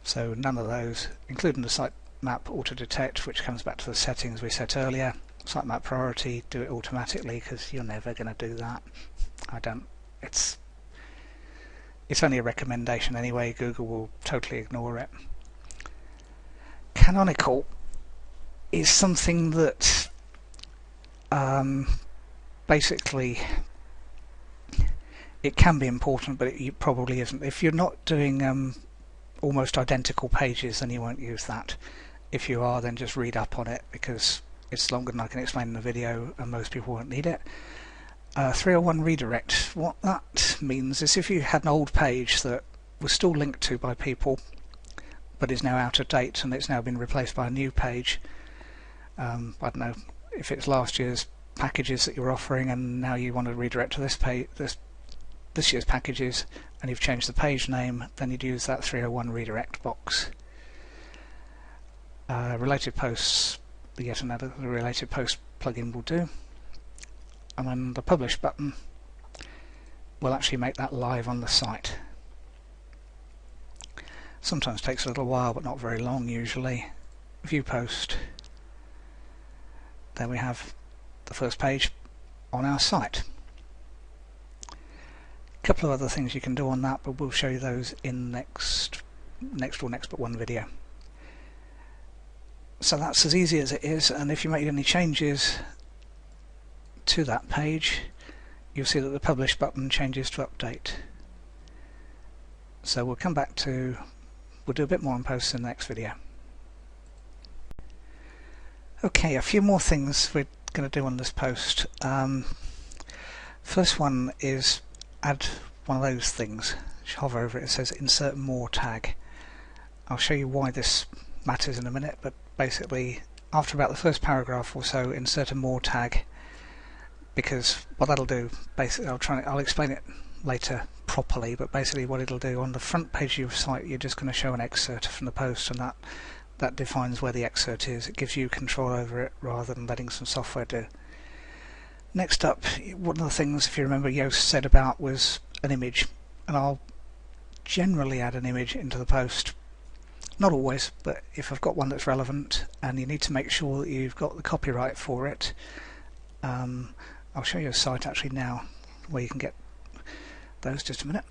A: So none of those, including the sitemap auto detect, which comes back to the settings we set earlier. Sitemap priority, do it automatically, because you're never going to do that. It's only a recommendation anyway. Google will totally ignore it. Canonical is something that basically it can be important, but it probably isn't. If you're not doing almost identical pages, then you won't use that. If you are, then just read up on it, because it's longer than I can explain in the video and most people won't need it. 301 redirect. What that means is if you had an old page that was still linked to by people but is now out of date and it's now been replaced by a new page, I don't know if it's last year's packages that you're offering and now you want to redirect to this page, this year's packages, and you've changed the page name, then you'd use that 301 redirect box. Related posts, yet another related post plugin will do, and then the publish button will actually make that live on the site. Sometimes takes a little while, but not very long usually. View post. There we have the first page on our site. A couple of other things you can do on that, but we'll show you those in next but one video. So that's as easy as it is, and if you make any changes to that page, you'll see that the publish button changes to update. So we'll come back to, we'll do a bit more on posts in the next video. Okay, a few more things we're going to do on this post. First one is add one of those things. Just hover over it, it says insert more tag. I'll show you why this matters in a minute, but basically after about the first paragraph or so, insert a more tag, because what that'll do, basically I'll explain it later properly, but basically what it'll do, on the front page of your site you're just going to show an excerpt from the post, and that defines where the excerpt is. It gives you control over it rather than letting some software do. Next up, one of the things, if you remember, Yoast said about was an image, and I'll generally add an image into the post Not always, but if I've got one that's relevant and you need to make sure that you've got the copyright for it, I'll show you a site actually now where you can get those. Just a minute.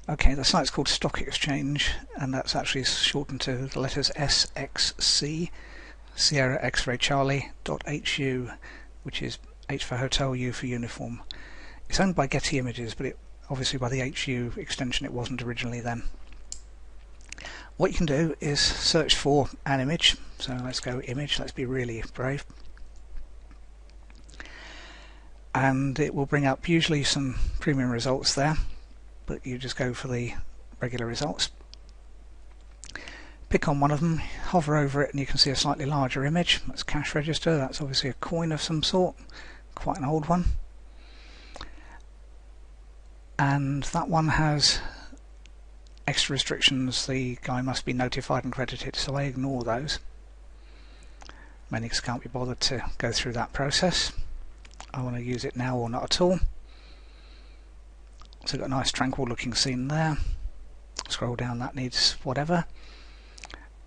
A: Okay, the site's called Stock Exchange, and that's actually shortened to the letters SXC, Sierra X-Ray Charlie .hu, which is H for hotel, U for uniform. It's owned by Getty Images, but obviously by the HU extension it wasn't originally then. What you can do is search for an image. So let's go image, let's be really brave. And it will bring up usually some premium results there, but you just go for the regular results. Pick on one of them, hover over it, and you can see a slightly larger image. That's cash register, that's obviously a coin of some sort, quite an old one. And that one has extra restrictions. The guy must be notified and credited, so I ignore those. Many can't be bothered to go through that process. I want to use it now or not at all. So I've got a nice tranquil looking scene there. Scroll down, that needs whatever.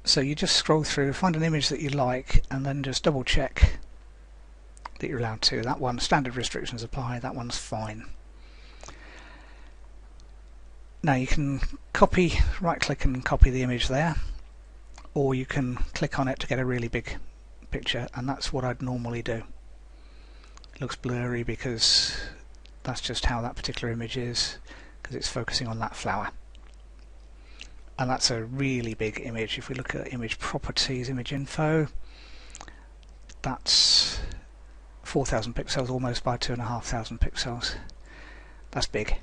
A: So you just scroll through, find an image that you like, and then just double check that you're allowed to. That one, standard restrictions apply, that one's fine. Now you can copy, right click and copy the image there, or you can click on it to get a really big picture, and that's what I'd normally do. It looks blurry because that's just how that particular image is, because it's focusing on that flower. And that's a really big image. If we look at image properties, image info, that's 4,000 pixels, almost by 2,500 pixels. That's big.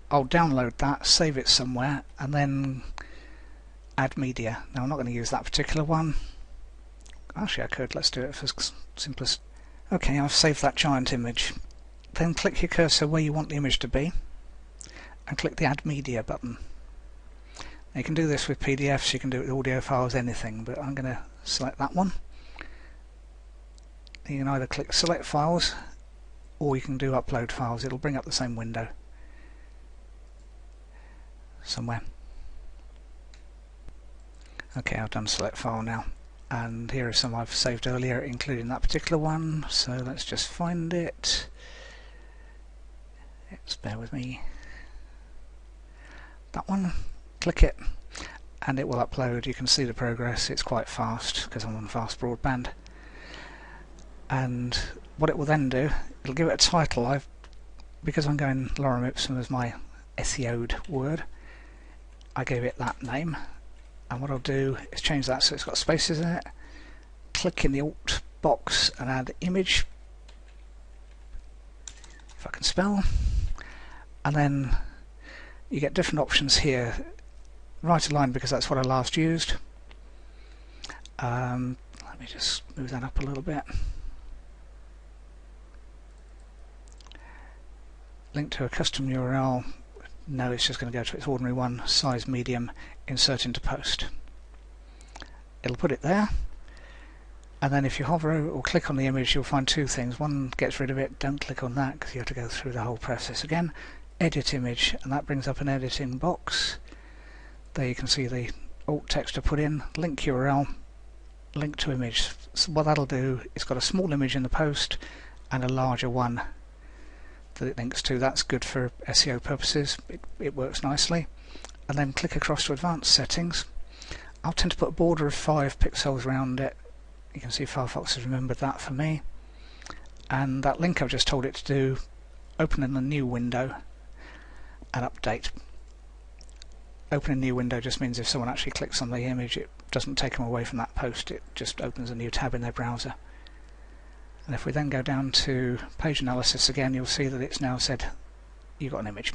A: I'll download that, save it somewhere, and then add media. Now I'm not going to use that particular one. Actually I could, let's do it for simplest. Okay, I've saved that giant image. Then click your cursor where you want the image to be, and click the Add Media button. Now you can do this with PDFs, you can do it with audio files, anything, but I'm going to select that one. You can either click Select Files, or you can do Upload Files. It'll bring up the same window somewhere. Okay, I've done Select File now, and here are some I've saved earlier, including that particular one. So let's just find it. Just bear with me. That one. Click it, and it will upload. You can see the progress. It's quite fast because I'm on fast broadband. And what it will then do, it'll give it a title. Because I'm going lorem ipsum as my SEO'd word, I gave it that name. And what I'll do is change that so it's got spaces in it. Click in the Alt box and add image, if I can spell. And then you get different options here. Right align because that's what I last used. Let me just move that up a little bit. Link to a custom URL. No, it's just going to go to its ordinary one. Size medium. Insert into post. It'll put it there. And then if you hover over or click on the image, you'll find two things. One gets rid of it. Don't click on that because you have to go through the whole process again. Edit image, and that brings up an editing box. There you can see the alt text to put in, link URL, link to image. So what that'll do, it's got a small image in the post and a larger one that it links to. That's good for SEO purposes. It works nicely. And then click across to advanced settings. I'll tend to put a border of 5 pixels around it. You can see Firefox has remembered that for me. And that link I've just told it to do, open in a new window and update. Open a new window just means if someone actually clicks on the image, it doesn't take them away from that post, it just opens a new tab in their browser. And if we then go down to page analysis again, you'll see that it's now said you've got an image.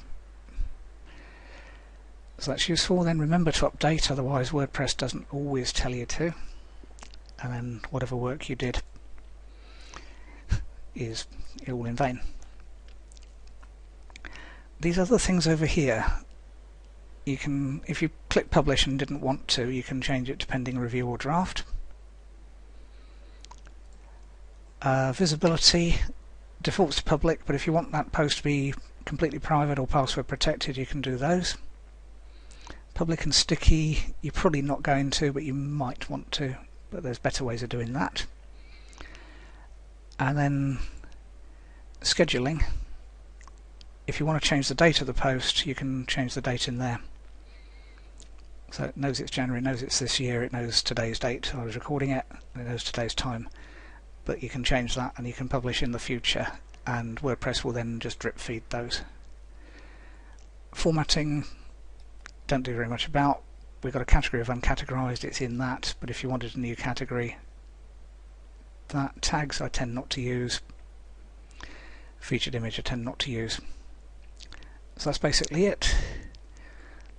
A: So that's useful. Then remember to update, otherwise WordPress doesn't always tell you to, and then whatever work you did is all in vain. These other things over here, you can, if you click publish and didn't want to, you can change it to pending review or draft. Visibility defaults to public, but if you want that post to be completely private or password protected, you can do those. Public and sticky, you're probably not going to, but you might want to, but there's better ways of doing that. And then scheduling. If you want to change the date of the post, you can change the date in there. So it knows it's January, it knows it's this year, it knows today's date, I was recording it, and it knows today's time. But you can change that and you can publish in the future, and WordPress will then just drip feed those. Formatting, don't do very much about. We've got a category of uncategorized, it's in that, but if you wanted a new category, that tags I tend not to use. Featured image I tend not to use. So that's basically it.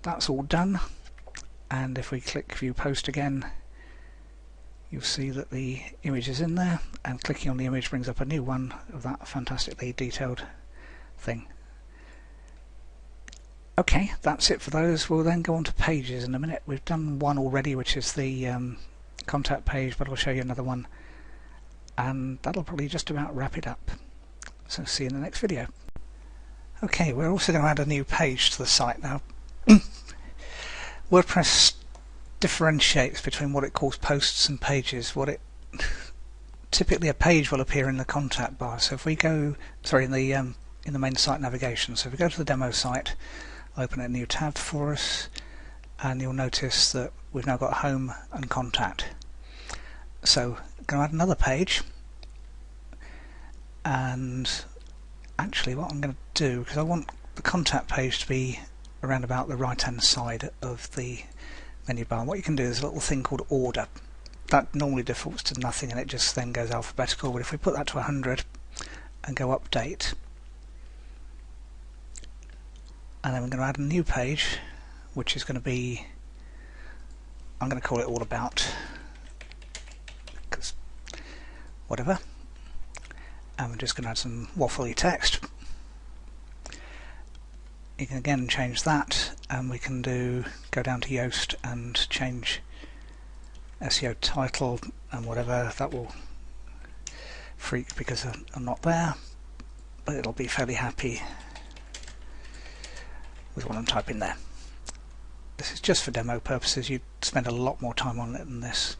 A: That's all done. And if we click View Post again, you'll see that the image is in there, and clicking on the image brings up a new one of that fantastically detailed thing. Okay, that's it for those. We'll then go on to pages in a minute. We've done one already, which is the contact page, but I'll show you another one, and that'll probably just about wrap it up. So see you in the next video. Okay, we're also going to add a new page to the site now. WordPress differentiates between what it calls posts and pages. Typically a page will appear in the contact bar. So if we go, in the main site navigation. So if we go to the demo site, open a new tab for us, and you'll notice that we've now got home and contact. So I'm going to add another page, and actually what I'm going to do, because I want the contact page to be around about the right hand side of the menu bar, what you can do is a little thing called order. That normally defaults to nothing and it just then goes alphabetical, but if we put that to 100 and go update, and then we're going to add a new page which is going to be, I'm going to call it all about, because whatever, and we're just going to add some waffly text. You can again change that, and we can go down to Yoast and change SEO title and whatever. That will freak because I'm not there, but it'll be fairly happy with what I'm typing there. This is just for demo purposes. You'd spend a lot more time on it than this.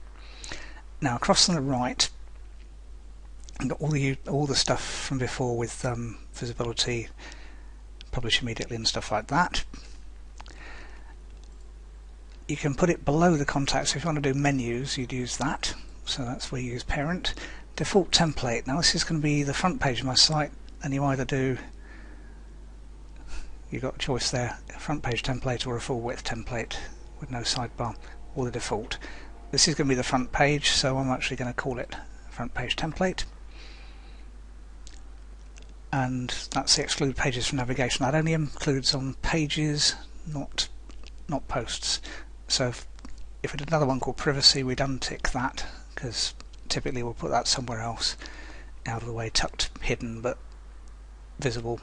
A: Now across on the right, I've got all the stuff from before with visibility, publish immediately and stuff like that. You can put it below the contact, so if you want to do menus you'd use that, so that's where you use parent. Default template, now this is going to be the front page of my site, and you either do, you've got a choice there, a front page template or a full width template with no sidebar, or the default. This is going to be the front page, so I'm actually going to call it front page template. And that's the exclude pages from navigation. That only includes on pages, not posts. So if we did another one called privacy, we'd untick that, because typically we'll put that somewhere else, out of the way, tucked, hidden, but visible.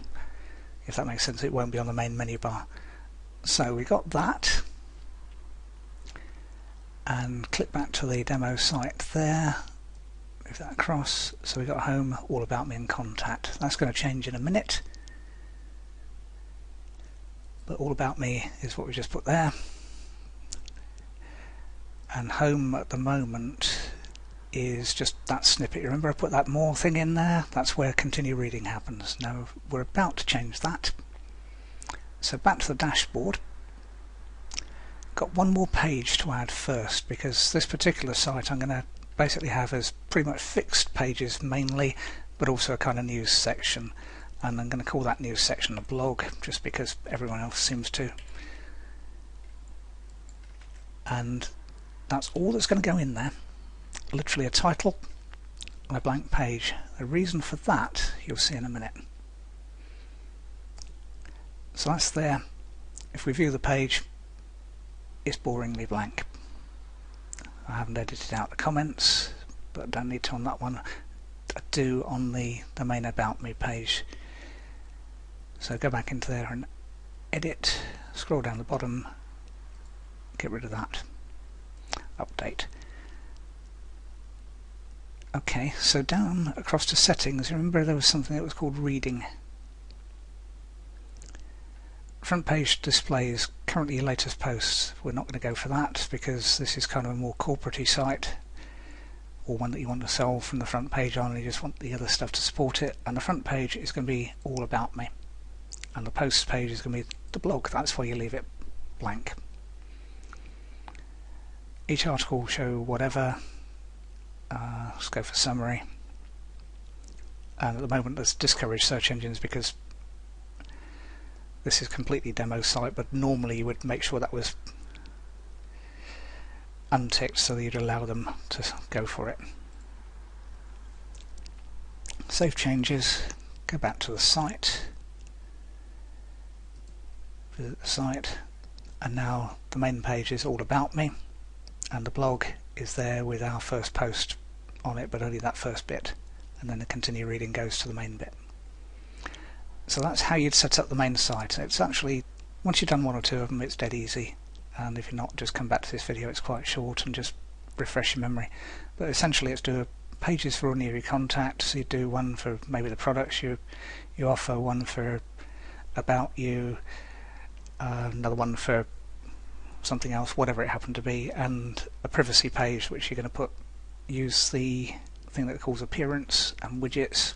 A: If that makes sense, it won't be on the main menu bar. So we got that, and click back to the demo site there. Move that across, so we got home, all about me and contact. That's going to change in a minute, but all about me is what we just put there, and home at the moment is just that snippet. You remember I put that more thing in there? That's where continue reading happens. Now we're about to change that, so back to the dashboard. Got one more page to add first, because this particular site I'm going to basically have as pretty much fixed pages mainly, but also a kind of news section, and I'm going to call that news section a blog just because everyone else seems to. And that's all that's going to go in there, literally a title and a blank page. The reason for that you'll see in a minute. So that's there. If we view the page, it's boringly blank. I haven't edited out the comments, but I don't need to on that one. I do on the main About Me page. So go back into there and edit, scroll down the bottom, get rid of that, update. Okay, so down across to settings, remember there was something that was called reading. front page displays currently your latest posts. We're not going to go for that because this is kind of a more corporate-y site, or one that you want to sell from the front page on and you just want the other stuff to support it. And the front page is going to be all about me, and the posts page is going to be the blog. That's why you leave it blank. Each article will show whatever. Let's go for summary. And at the moment let's discourage search engines because this is completely demo site, but normally you would make sure that was unticked so that you'd allow them to go for it. Save changes, go back to the site, visit the site, and now the main page is all about me, and the blog is there with our first post on it, but only that first bit, and then the continue reading goes to the main bit. So that's how you'd set up the main site. It's actually, once you've done one or two of them, it's dead easy, and if you're not, just come back to this video. It's quite short, and just refresh your memory. But essentially it's do pages for any of your contacts. So you do one for maybe the products you offer, one for about you, another one for something else, whatever it happened to be, and a privacy page which you're going to use the thing that calls appearance and widgets,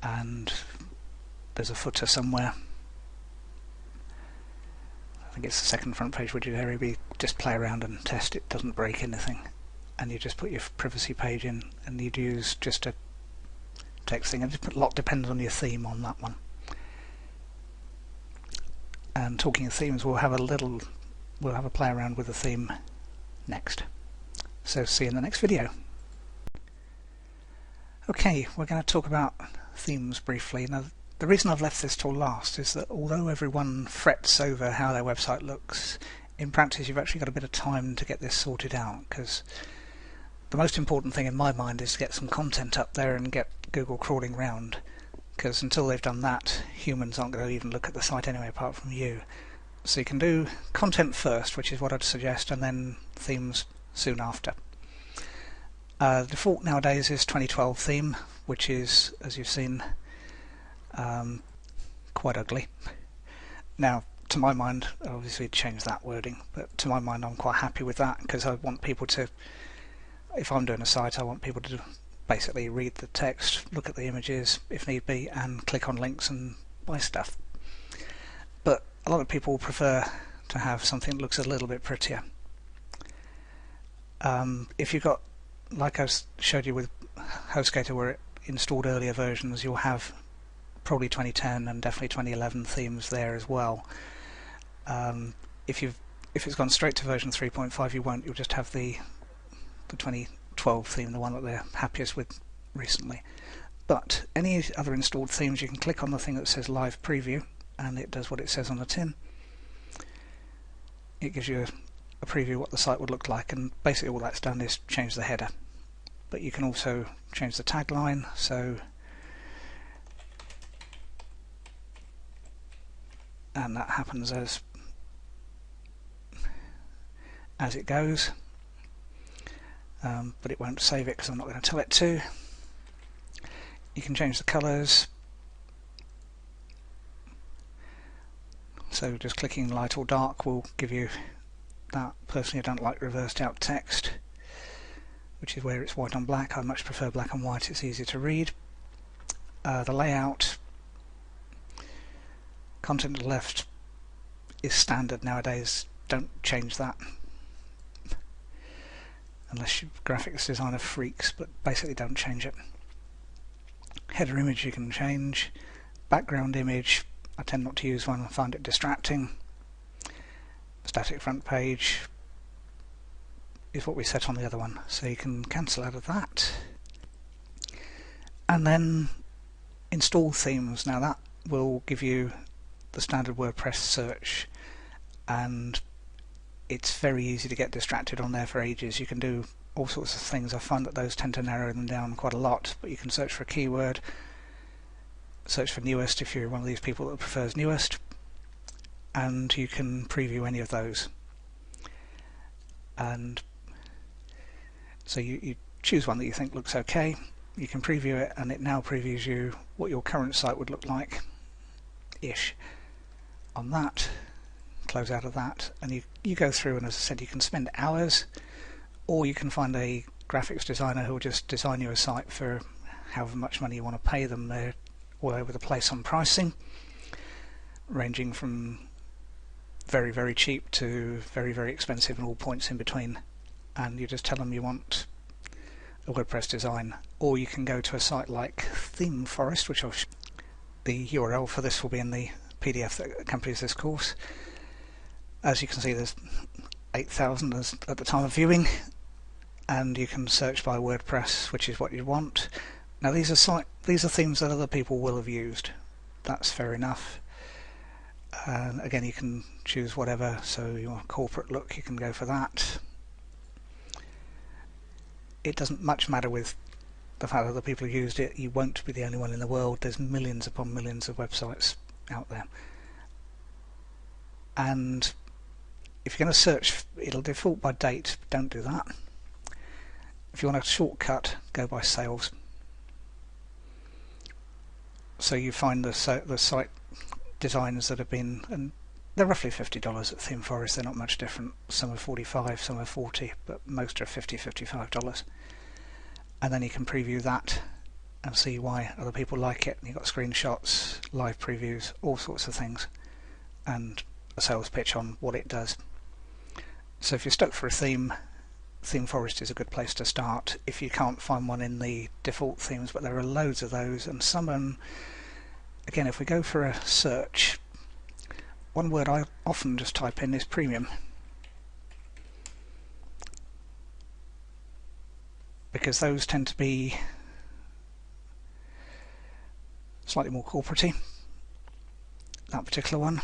A: and there's a footer somewhere. I think it's the second front page widget area. We just play around and test it doesn't break anything, and you just put your privacy page in, and you'd use just a text thing, and a lot depends on your theme on that one. And talking of themes, we'll have a play around with the theme next. So see you in the next video. Okay, we're going to talk about themes briefly. Now, the reason I've left this till last is that although everyone frets over how their website looks, in practice you've actually got a bit of time to get this sorted out, because the most important thing in my mind is to get some content up there and get Google crawling round, because until they've done that, humans aren't going to even look at the site anyway apart from you. So you can do content first, which is what I'd suggest, and then themes soon after. The default nowadays is 2012 theme, which is, as you've seen, quite ugly. Now, to my mind, obviously change that wording, but to my mind I'm quite happy with that, because I want people to, if I'm doing a site, I want people to basically read the text, look at the images if need be, and click on links and buy stuff. But a lot of people prefer to have something that looks a little bit prettier. If you've got, like I showed you with HostGator where it installed earlier versions, you'll have probably 2010 and definitely 2011 themes there as well. If it's gone straight to version 3.5, you won't. You'll just have the 2012 theme, the one that they're happiest with recently. But any other installed themes, you can click on the thing that says Live Preview, and it does what it says on the tin. It gives you a preview of what the site would look like, and basically all that's done is change the header. But you can also change the tagline, so, and that happens as it goes, but it won't save it because I'm not going to tell it to. You can change the colours, so just clicking light or dark will give you that. Personally, I don't like reversed out text, which is where it's white on black. I much prefer black and white, it's easier to read. The layout, content to the left is standard nowadays, don't change that unless you're graphics designer freaks, but basically don't change it. Header image you can change. Background image, I tend not to use one, I find it distracting. Static front page is what we set on the other one, so you can cancel out of that. And then install themes. Now that will give you the standard WordPress search, and it's very easy to get distracted on there for ages. You can do all sorts of things. I find that those tend to narrow them down quite a lot, but you can search for a keyword, search for newest if you're one of these people that prefers newest, and you can preview any of those. And so you choose one that you think looks okay, you can preview it, and it now previews you what your current site would look like ish on that. Close out of that, and you go through, and as I said, you can spend hours, or you can find a graphics designer who will just design you a site for however much money you want to pay them. They're all over the place on pricing, ranging from very, very cheap to very, very expensive and all points in between. And you just tell them you want a WordPress design, or you can go to a site like ThemeForest, which the URL for this will be in the PDF that accompanies this course. As you can see, there's 8,000 at the time of viewing, and you can search by WordPress, which is what you want. Now these are themes that other people will have used. That's fair enough. And again, you can choose whatever. So you want a corporate look, you can go for that. It doesn't much matter with the fact that other people have used it. You won't be the only one in the world. There's millions upon millions of websites out there. And if you're going to search, it'll default by date. Don't do that. If you want a shortcut, go by sales. So you find the site designs that have been, and they're roughly $50 at ThemeForest. They're not much different. Some are $45, some are $40, but most are $50, $55. And then you can preview that and see why other people like it. And you've got screenshots, live previews, all sorts of things, and a sales pitch on what it does. So if you're stuck for a theme, ThemeForest is a good place to start if you can't find one in the default themes, but there are loads of those, and some again, if we go for a search, one word I often just type in is premium, because those tend to be slightly more corporate-y, that particular one.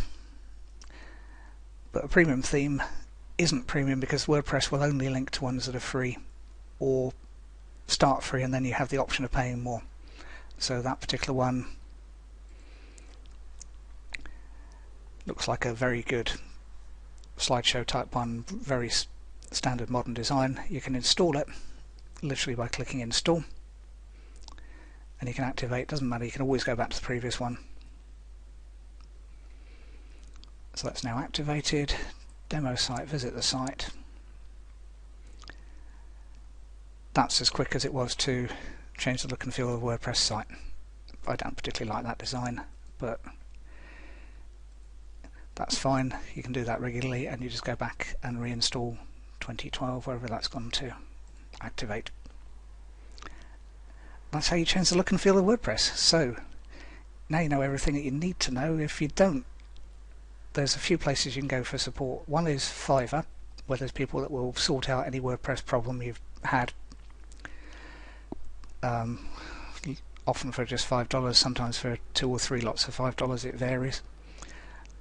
A: But a premium theme isn't premium because WordPress will only link to ones that are free or start free, and then you have the option of paying more. So that particular one looks like a very good slideshow type one, very standard modern design. You can install it literally by clicking install, and you can activate. Doesn't matter, you can always go back to the previous one. So that's now activated. Demo site, visit the site. That's as quick as it was to change the look and feel of the WordPress site. I don't particularly like that design, but that's fine. You can do that regularly, and you just go back and reinstall 2012, wherever that's gone to, activate. That's how you change the look and feel of WordPress. So now you know everything that you need to know. If you don't, there's a few places you can go for support. One is Fiverr, where there's people that will sort out any WordPress problem you've had. Often for just $5, sometimes for 2 or 3 lots of $5, it varies.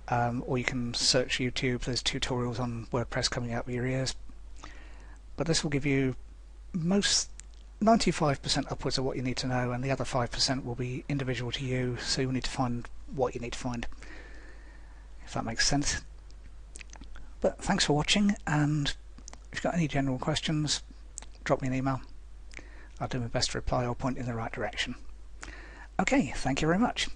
A: Or you can search YouTube, there's tutorials on WordPress coming out of your ears. But this will give you 95% upwards of what you need to know, and the other 5% will be individual to you, so you'll need to find what you need to find, if that makes sense. But thanks for watching, and if you've got any general questions, drop me an email. I'll do my best to reply or point in the right direction. Okay, thank you very much.